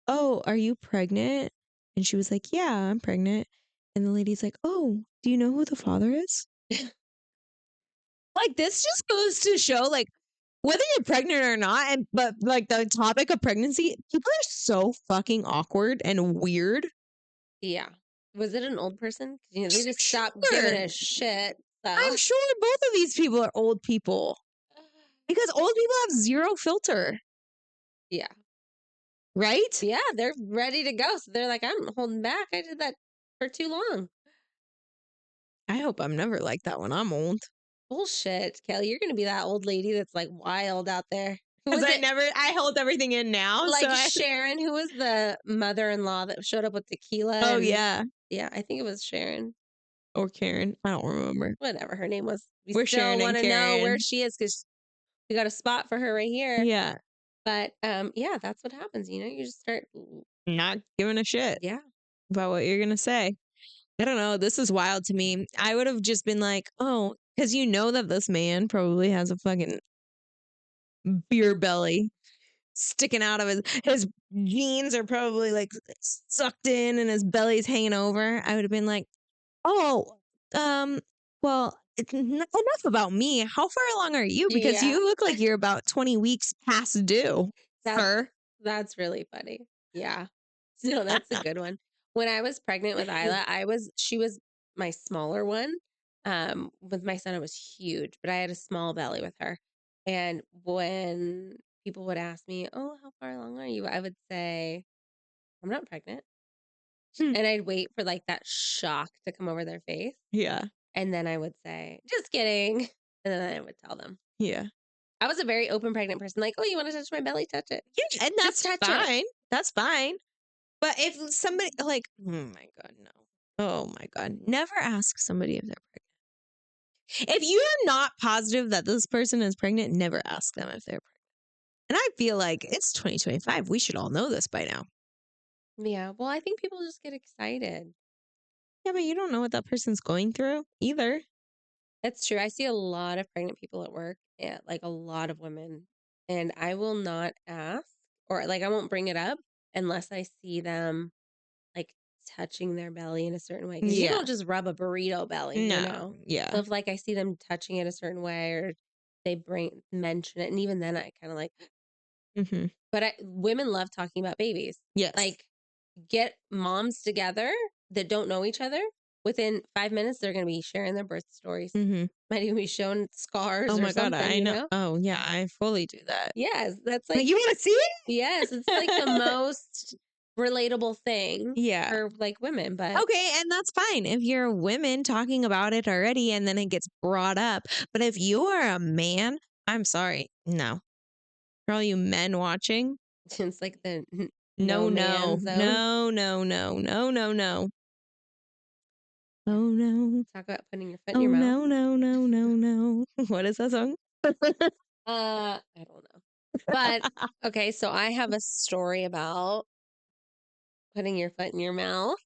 "Oh, are you pregnant?" And she was like, "Yeah, I'm pregnant." And the lady's like, "Oh, do you know who the father is?" Like, this just goes to show, like, whether you're pregnant or not, but like the topic of pregnancy, people are so fucking awkward and weird. Yeah. Was it an old person? You know, they just stopped giving Sure. a shit. I'm So sure both of these people are old people because old people have zero filter, yeah. right? Yeah, they're ready to go. So they're like, I'm not holding back. I did that for too long. I hope I'm never like that when I'm old. Bullshit, Kelly. You're gonna be that old lady that's like wild out there. Who Because was it? I hold everything in now. So Like Sharon, who was the mother-in-law that showed up with tequila oh and yeah. yeah, I think it was Sharon. Or Karen. I don't remember. Whatever her name was. We We're still Sharon and want to know where Karen. she is because we got a spot for her right here. Yeah. But yeah, that's what happens. You know, you just start Not giving a shit yeah. about what you're going to say. I don't know. This is wild to me. I would have just been like, oh, because you know that this man probably has a fucking beer belly sticking out of his jeans are probably like sucked in and his belly's hanging over. I would have been like, oh, um, well, enough about me. How far along are you? Because Yeah. you look like you're about 20 weeks past due, That's sir. that's really funny. Yeah. No, that's a good one. When I was pregnant with Isla, she was my smaller one. With my son, it was huge, but I had a small belly with her. And when people would ask me, "Oh, how far along are you?" I would say, "I'm not pregnant." And I'd wait for like that shock to come over their face. Yeah. And then I would say, "Just kidding." And then I would tell them. Yeah. I was a very open pregnant person. Like, "Oh, you want to touch my belly? Touch it. Yeah. And Just that's touch it." fine. That's fine. But if somebody like, oh my God, no. Oh my God. Never ask somebody if they're pregnant. If you're not positive that this person is pregnant, never ask them if they're pregnant. And I feel like it's 2025. We should all know this by now. Yeah. Well, I think people just get excited. Yeah, but you don't know what that person's going through either. That's true. I see a lot of pregnant people at work, and like a lot of women, and I will not ask or like I won't bring it up unless I see them like touching their belly in a certain way. Because you Yeah. don't just rub a burrito belly, you No. know. Yeah. So if like I see them touching it a certain way or they bring mention it, and even then I kind of like. Mm-hmm. But women love talking about babies. Yes. Like get moms together that don't know each other. Within 5 minutes, they're going to be sharing their birth stories. Mm-hmm. Might even be showing Oh scars or my God. something, I you know. know? Oh, yeah. I fully do that. Yes, that's Like, like, you want to see it? yes, it's like the most relatable thing Yeah. for like women. But Okay, and that's fine if you're women talking about it already and then it gets brought up. But if you are a man, I'm sorry. No. For all you men watching, it's like the no, no man no, zone. no, no, no, no, no, no. Oh no. Talk about putting your foot in Oh your mouth. no, no, no, no, no. What is that song? I don't know. But okay, so I have a story about putting your foot in your mouth.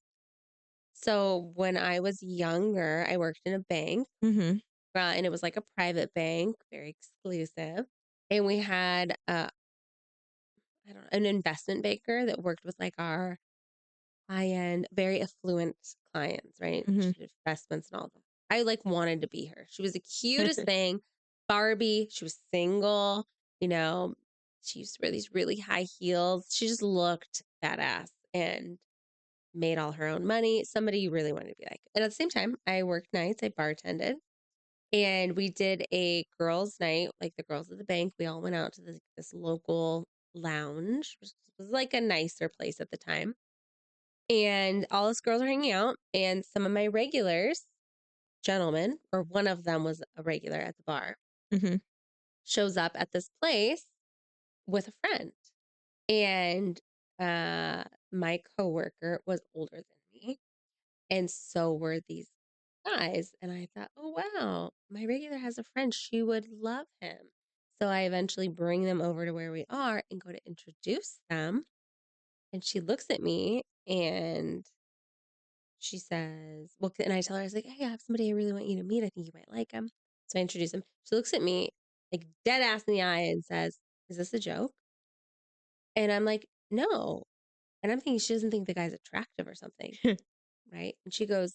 So when I was younger, I worked in a bank, Mm-hmm. and it was like a private bank, very exclusive. And we had I don't know, an investment banker that worked with like our high end, very affluent clients, right? Mm-hmm. She did investments and all of them. I like wanted to be her. She was the cutest thing. Barbie, she was single, you know, she used to wear these really high heels. She just looked badass and made all her own money. Somebody you really wanted to be like. And at the same time, I worked nights, I bartended, and we did a girls' night, like the girls at the bank. We all went out to this local lounge, which was like a nicer place at the time. And all us girls are hanging out, and some of my regulars, gentlemen, or one of them was a regular at the bar, Mm-hmm. shows up at this place with a friend. And my coworker was older than me, and so were these guys. And I thought, oh wow, my regular has a friend. She would love him. So I eventually bring them over to where we are and go to introduce them. And she looks at me and she says, well, and I tell her, I was like, hey, I have somebody I really want you to meet. I think you might like him. So I introduce him. She looks at me like dead ass in the eye and says, is this a joke? And I'm like, no. And I'm thinking she doesn't think the guy's attractive or something. Right. And she goes,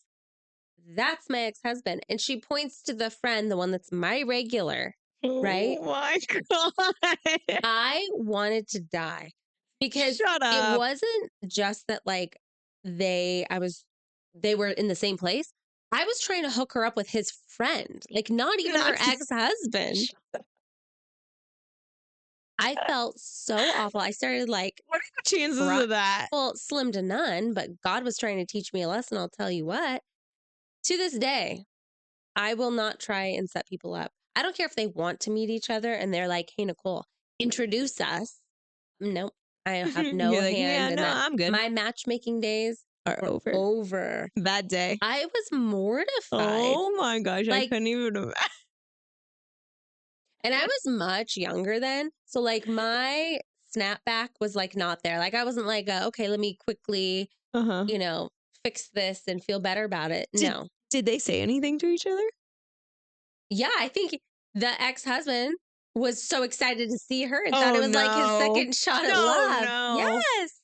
that's my ex husband. And she points to the friend, the one that's my regular. Right. Oh my God. I wanted to die because Shut it up. wasn't just that, like, they were in the same place. I was trying to hook her up with his friend, like not even her Not ex-husband. I felt so awful. I started like what are the chances cry- of that? well, slim to none, but God was trying to teach me a lesson. I'll tell you what. To this day, I will not try and set people up. I don't care if they want to meet each other and they're like, "Hey, Nicole, introduce us." Nope. I have no You're like, yeah, hand in no, that. I'm good. My matchmaking days Are were over. over. Bad day. I was mortified. Oh my gosh, I Like, couldn't even imagine. and I was much younger then. So, like, my snapback was like not there. Like, I wasn't like, okay, let me quickly, Uh-huh. fix this and feel better about it. Did No. did they say anything to each other? Yeah, I think the ex-husband was so excited to see her and thought Oh it was like his no. second shot at No, love. no. Yes.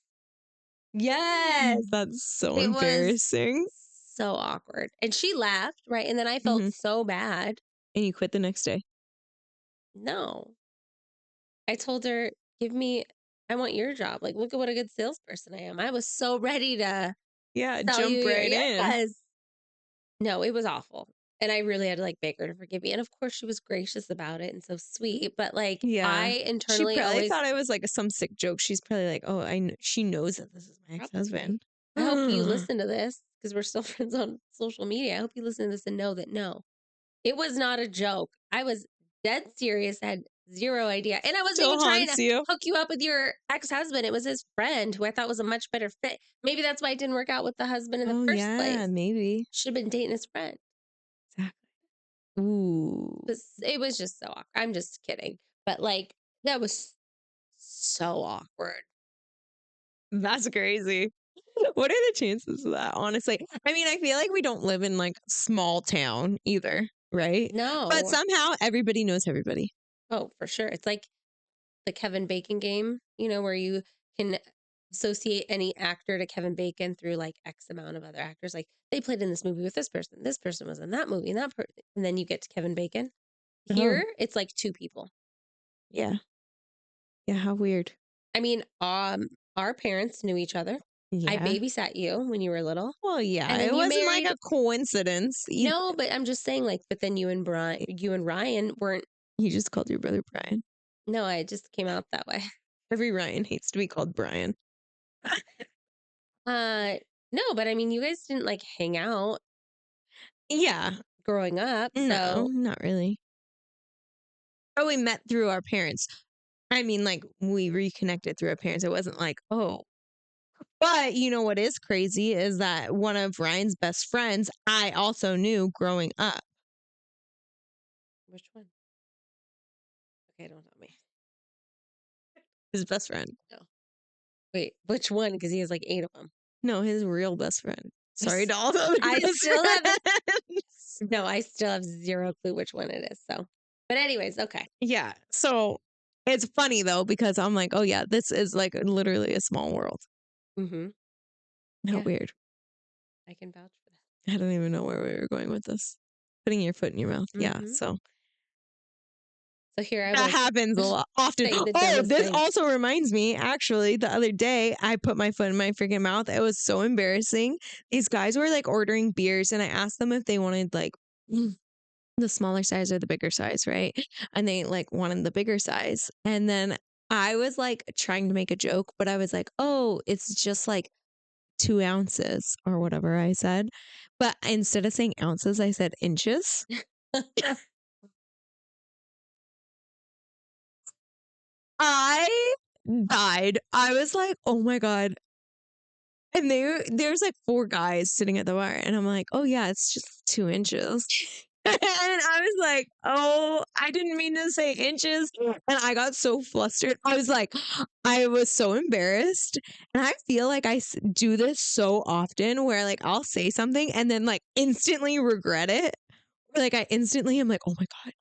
Yes. That's so It was embarrassing. so awkward. And she laughed, right? And then I felt Mhm. so bad. And you quit the next day. No. I told her, I want your job. Like, look at what a good salesperson I am. I was so ready to Yeah, sell you jump right in. yes. No, it was awful. And I really had to like beg her to forgive me. And of course she was gracious about it and so sweet. But like Yeah. I She internally probably always thought it was like some sick joke. She's probably like, "Oh, she knows that this is my probably ex-husband." I hope you listen to this because we're still friends on social media. I hope you listen to this and know that no, it was not a joke. I was dead serious. I had zero idea. And I wasn't Still even trying haunts to you. hook you up with your ex-husband. It was his friend who I thought was a much better fit. Maybe that's why it didn't work out with the husband in the Oh first yeah, place. maybe. Should have been dating his friend. Exactly. Ooh. It was just so awkward. I'm just kidding. But like that was so awkward. That's crazy. What are the chances of that, honestly? I mean, I feel like we don't live in like small town either, right? But No. somehow everybody knows everybody. Oh, for sure. It's like the Kevin Bacon game, where you can associate any actor to Kevin Bacon through like X amount of other actors. Like they played in this movie with this person. This person was in that movie and that person. And then you get to Kevin Bacon. Oh, Here, it's like two people. yeah. Yeah, how weird. I mean, our parents knew each other. I Yeah. babysat you when you were little. Well, yeah, And it then you wasn't like married a coincidence either. no, but I'm just saying, like, but then you and Ryan weren't. You just called your brother Brian. No, I just came out that way. Every Ryan hates to be called Brian. Uh, no, but I mean, you guys didn't like hang out Yeah. growing up, No, so not really. Oh, we met through our parents. I mean, like, we reconnected through our parents. It wasn't like, oh. But you know what is crazy is that one of Ryan's best friends, I also knew growing up. which one? Okay, don't tell me. His best friend. No, wait, which one? Because he has like 8 of them. No, his real best friend. I, Sorry s- to all the other I best still have friends. no, I still have zero clue which one it is. So, but anyways, okay. Yeah. So it's funny though, because I'm like, oh yeah, this is like literally a small world. Mm-hmm. How Yeah, weird. I can vouch for that. I don't even know where we were going with this. Putting your foot in your mouth. Yeah. Mm-hmm. So So here I that was happens a lot often. saying the Oh, dumbest this thing. also reminds me, actually, the other day I put my foot in my freaking mouth. It was so embarrassing. These guys were like ordering beers and I asked them if they wanted like the smaller size or the bigger size, right? And they like wanted the bigger size. And then I was like trying to make a joke, but I was like, oh, it's just like 2 ounces or whatever I said. But instead of saying ounces, I said inches. I died. I was like, oh my God. And there's like 4 guys sitting at the bar, and I'm like, oh yeah, it's just 2 inches. And I was like, oh, I didn't mean to say inches. And I got so flustered. I was like, I was so embarrassed. And I feel like do this so often where like I'll say something and then like instantly regret it. Or like I instantly am like, oh my God,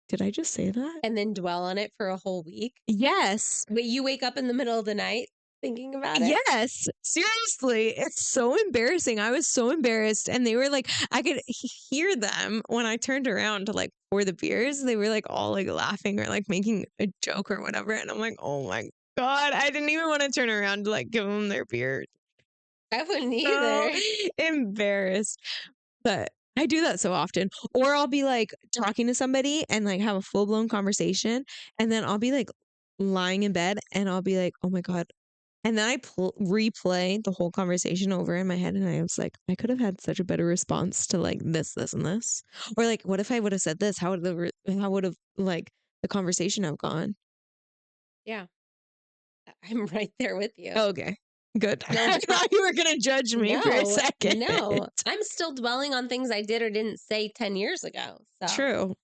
did I just say that? And then dwell on it for a whole week. Yes. But you wake up in the middle of the night thinking about it. Yes, seriously, it's so embarrassing. I was so embarrassed, and they were like, I could hear them when I turned around to like pour the beers. They were like all like laughing or like making a joke or whatever, and I'm like, oh my God, I didn't even want to turn around to like give them their beer. I wouldn't So either. embarrassed. But I do that so often. Or I'll be like talking to somebody and like have a full blown conversation. And then I'll be like lying in bed and I'll be like, oh my God. And then I replay the whole conversation over in my head. And I was like, I could have had such a better response to like this, and this. Or like, what if I would have said this? How would how would have like the conversation have gone? Yeah. I'm right there with you. Oh, okay. Good. No, I thought you were going to judge me for a no, second. no. I'm still dwelling on things I did or didn't say 10 years ago. So True.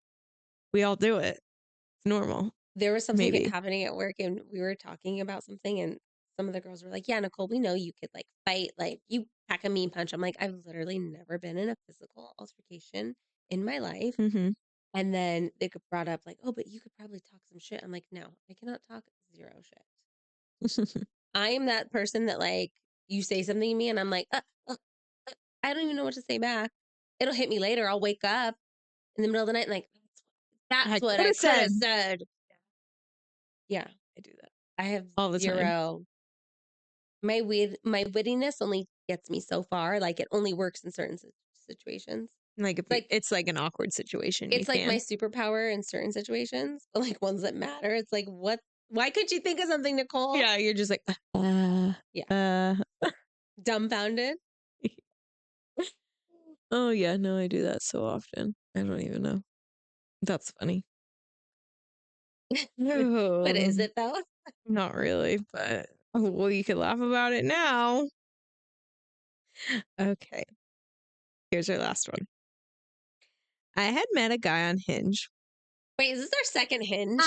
We all do it. It's normal. there was something Maybe. happening at work and we were talking about something and some of the girls were like, yeah, Nicole, we know you could like fight, like you pack a mean punch. I'm like, I've literally never been in a physical altercation in my life. Mm-hmm. And then they brought up like, oh, but you could probably talk some shit. I'm like, no, I cannot talk zero shit. I am that person that like you say something to me and I'm like, I don't even know what to say back. It'll hit me later. I'll wake up in the middle of the night and like, that's what I could have said. Yeah, I do that I have all the time. zero. My wittiness only gets me so far. Like it only works in certain situations. Like, it's like an awkward situation. It's like my superpower in certain situations, but like ones that matter. It's like, what? Why could you think of something, Nicole? Yeah, you're just like, yeah, dumbfounded. Oh yeah, no, I do that so often. I don't even know. That's funny. But is it though? Not really, but well, you could laugh about it now. Okay, here's our last one. I had met a guy on Hinge. Wait, is this our second Hinge?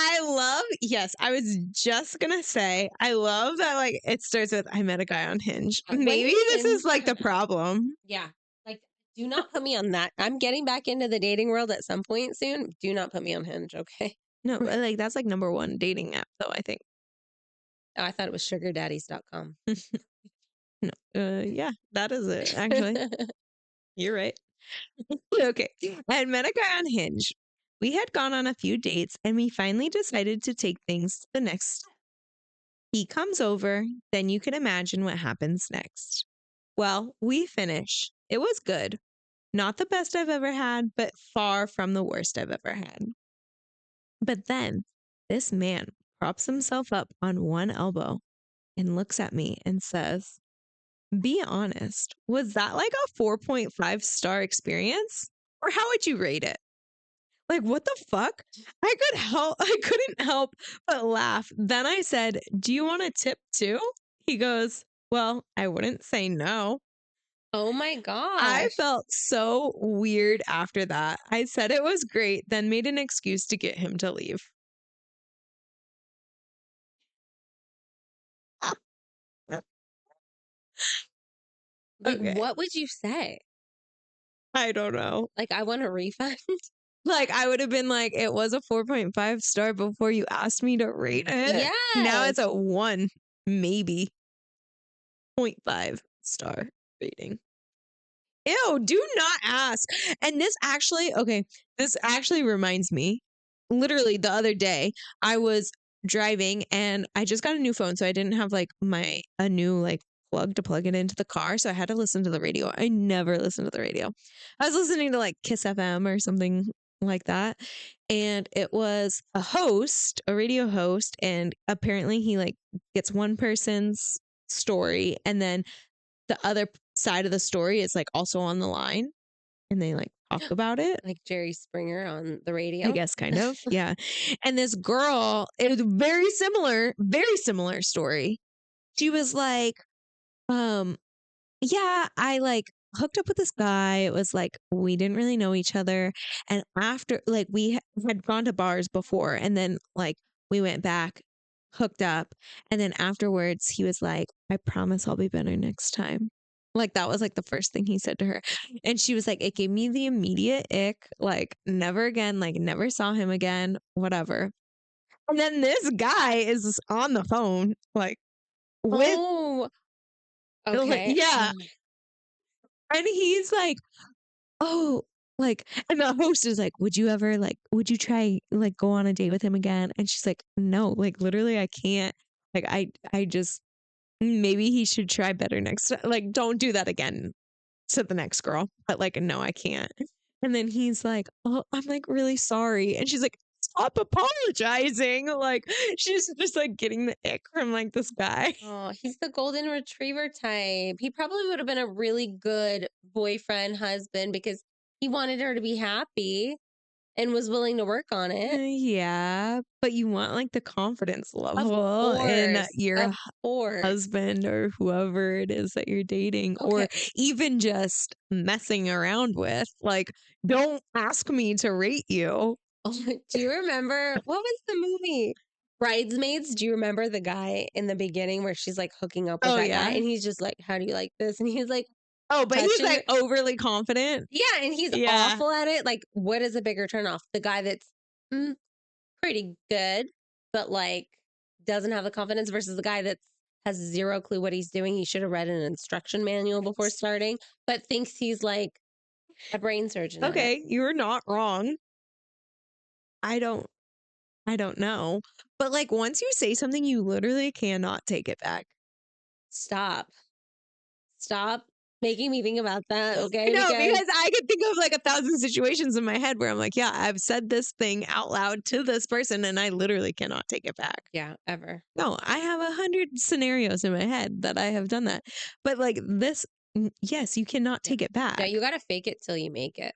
Yes, I was just gonna say, I love that, like, it starts with, I met a guy on Hinge. Maybe this is like the problem. Yeah. Like, do not put me on that. I'm getting back into the dating world at some point soon. Do not put me on Hinge, okay? No, but like, that's like number one dating app, though, I think. Oh, I thought it was sugardaddies.com. No, yeah, that is it, actually. You're right. Okay. I had met a guy on Hinge. We had gone on a few dates and we finally decided to take things to the next step. He comes over, then you can imagine what happens next. Well, we finish. It was good. Not the best I've ever had, but far from the worst I've ever had. But then this man props himself up on one elbow and looks at me and says, be honest, was that like a 4.5-star experience? Or how would you rate it? Like, what the fuck? I couldn't help but laugh. Then I said, do you want a tip too? He goes, well, I wouldn't say no. Oh my I gosh. felt so weird after that. I said it was great, then made an excuse to get him to leave. Like, Okay. what would you say? I don't know. Like, I want a refund. Like, I would have been like, it was a 4.5-star before you asked me to rate it. Now it's Yes. a 1, maybe 0.5-star rating. Ew, do not ask. And this actually reminds me. Literally the other day, I was driving and I just got a new phone, so I didn't have like a new like plug to plug it into the car, so I had to listen to the radio. I never listen to the radio. I was listening to like Kiss FM or something like that, and it was a radio host, and apparently he like gets one person's story and then the other side of the story is like also on the line and they like talk about it. Like Jerry Springer on the radio. I guess kind of. Yeah. And this girl, it was very similar story. She was like, yeah, I like hooked up with this guy. It was like we didn't really know each other. And after like we had gone to bars before and then like we went back, hooked up, and then afterwards he was like, I promise I'll be better next time. Like that was like the first thing he said to her. And she was like, it gave me the immediate ick, like never again, like never saw him again, whatever. And then this guy is on the phone, like with okay. yeah. And he's like, oh, like, and the host is like, would you try like go on a date with him again? And she's like, no, like literally I can't. Like I just maybe he should try better next time. Like, don't do that again to the next girl. But like, no, I can't. And then he's like, oh, I'm like really sorry. And she's like, stop apologizing. Like, she's just like getting the ick from like this guy. Oh, he's the golden retriever type. He probably would have been a really good boyfriend, husband, because he wanted her to be happy and was willing to work on it. Yeah, but you want like the confidence Of level in course. your Of course. husband or whoever it is that you're dating, or Okay. even just messing around with. Like, don't ask me to rate you. Oh, do you remember what was the movie? Bridesmaids. Do you remember the guy in the beginning where she's like hooking up with Oh, that guy yeah. and he's just like, how do you like this? And he's like Oh, but he's touching her. like overly confident. Yeah, and he's Yeah. awful at it. Like, what is a bigger turnoff? The guy that's pretty good, but like doesn't have the confidence versus the guy that has zero clue what he's doing. He should have read an instruction manual before starting, but thinks he's like a brain surgeon. At it. Okay, you're not wrong. I don't know. But like once you say something, you literally cannot take it back. Stop making me think about that. Okay, No, because I could think of like 1,000 situations in my head where I'm like, yeah, I've said this thing out loud to this person and I literally cannot take it back. yeah, ever. No, I have 100 scenarios in my head that I have done that. But like this, yes, you cannot take it back. Yeah, you gotta fake it till you make it.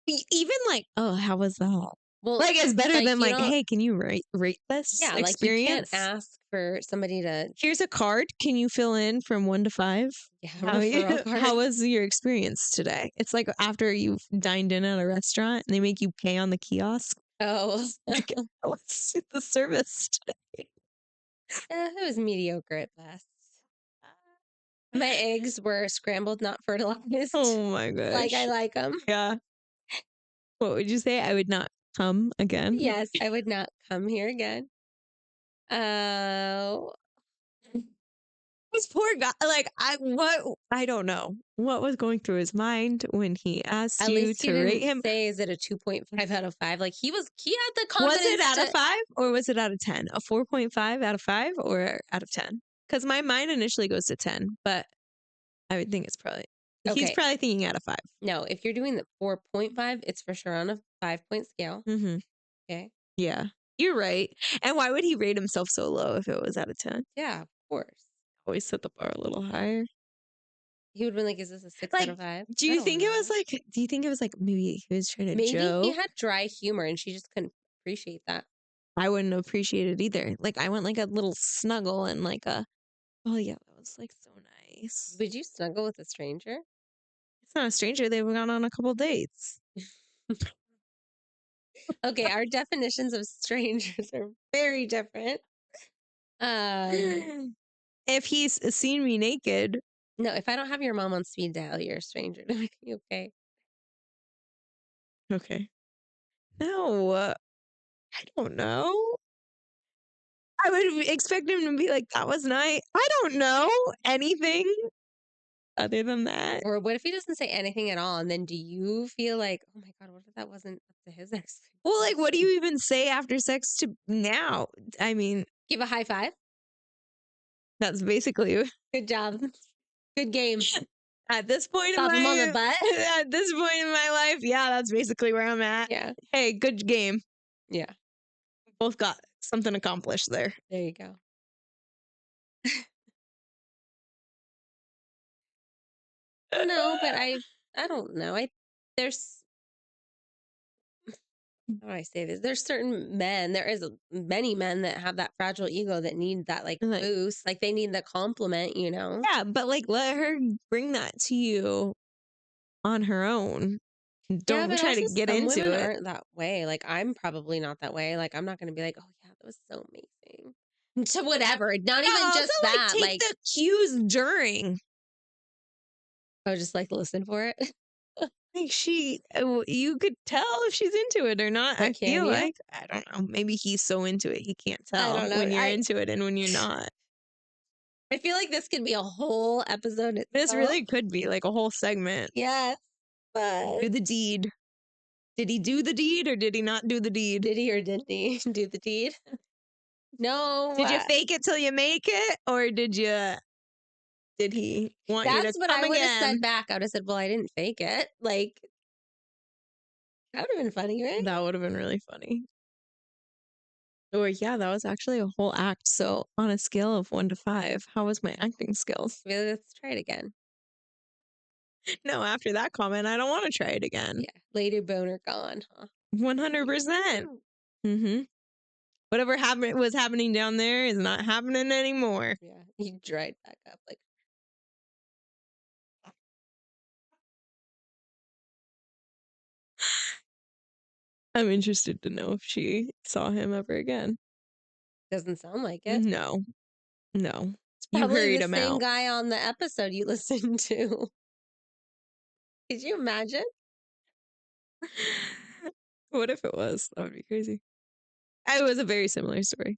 Even like, oh, how was that? Well, Like it's better like, than you like, don't- hey, can you rate this yeah, like you experience? can't ask for somebody to. Here's a card. Can you fill in from 1 to 5? Yeah, How, referral card. how was your experience today? It's like after you've dined in at a restaurant and they make you pay on the kiosk. Oh, Like, what's the service today? it was mediocre at best. My eggs were scrambled, not fertilized. Oh my gosh. Like I like them. Yeah. What would you say? I would not come again? Yes, I would not come here again. Oh, This poor guy, like I don't know what was going through his mind when he asked at you least he to rate didn't him. say, is it a 2.5 out of 5? Like he had the Was confidence. it out of 5 or was it out of 10? A 4.5 out of 5 or out of 10? Because my mind initially goes to 10, but I would think it's probably he's Okay. probably thinking out of 5. No, if you're doing the 4.5, it's for sure on a 5-point scale. Mm-hmm. Okay. Yeah, you're right. And why would he rate himself so low if it was out of 10? Yeah, of course. Always set the bar a little higher. He would have been like, is this a 6 Like, out of 5? do you think it was like? Do you think it was like maybe he was trying to Maybe joke? he had dry humor and she just couldn't appreciate that. I wouldn't appreciate it either. Like I want like a little snuggle and like a. Oh yeah, that was like so nice. Would you snuggle with a stranger? It's not a stranger. They've gone on a couple dates. Okay, our definitions of strangers are very different. If he's seen me naked, No, if I don't have your mom on speed dial, you're a stranger to me. Okay. okay. No, I don't know. I would expect him to be like, "That was nice." I don't know anything other than that. Or what if he doesn't say anything at all? And then do you feel like, oh my God, what if that wasn't up to his expectations? Well, like, what do you even say after sex to now? I mean, Give a high five. that's basically Good job. Good game. at this point Slap in him on my the butt. at this point in my life. Yeah, that's basically where I'm at. Yeah. Hey, good game. Yeah. Both got something accomplished there. There you go. No, but I don't know. There's how do I say this? There's certain men, many men that have that fragile ego that need that like Like- boost. Like they need the compliment, you know? Yeah, but like let her bring that to you on her own. Don't but try to also get some into women it. aren't that way. Like I'm probably not that way. Like I'm not gonna be like, oh yeah, that was so amazing. To whatever. Not even Also, just that. take Like the cues during. oh, just like listen for it. Like you could tell if she's into it or not. Or I can feel you? like I don't know. Maybe he's so into it he can't tell don't know. when you're into it and when you're not. I feel like this could be a whole episode. This itself. really could be like a whole segment. Yes. But Do the deed. Did he do the deed or did he not do the deed? did he or didn't he do the deed? No, Did you fake it till you make it, or did he want you to that's what come I would have again? said back. I would have said, "Well, I didn't fake it." Like that would have been funny, right? That would have been really funny. Or yeah, that was actually a whole act. So on a scale of 1 to 5, how was my acting skills? Maybe let's try it again. No, after that comment, I don't want to try it again. Yeah, lady boner gone, huh? 100%. Mhm. Whatever was happening down there is not happening anymore. Yeah, he dried back up. Like I'm interested to know if she saw him ever again. doesn't sound like it. No. No. It's You probably hurried the him same out. guy on the episode you listened to. Could you imagine? What if it was? That would be crazy. It was a very similar story.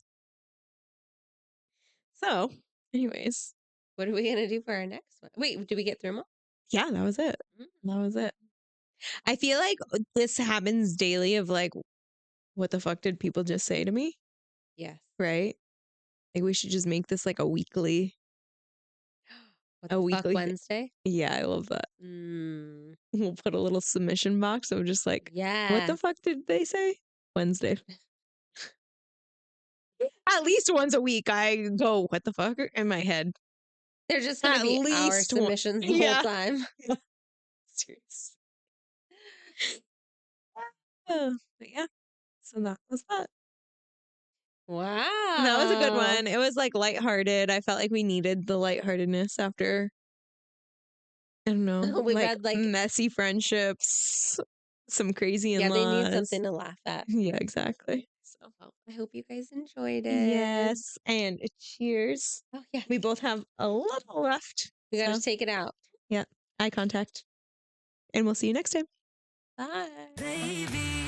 So, anyways, What are we gonna do for our next one? Wait, did we get through them all? yeah, that was it. That was it. I feel like this happens daily of like, what the fuck did people just say to me? Yes. Right? Like we should just make this like What a the fuck weekly thing. Wednesday? Yeah, I love that. Mm, We'll put a little submission box of just like, what yeah. the fuck did they say? Wednesday. At least once a week, I go, what the fuck in my head. They're just gonna At be our least one. submissions the whole Yeah. time. Seriously. But yeah. So that was that. That was a good Wow. one. It was like lighthearted. I felt like we needed the lightheartedness after, I don't know, We've like had like messy friendships, some crazy yeah, they need in-laws. something to laugh at. Yeah, exactly. So, Well, I hope you guys enjoyed it. yes. And cheers. Oh yeah. We both have a little left. We gotta So, take it out. yeah, eye contact. And we'll see you next time. Bye. Baby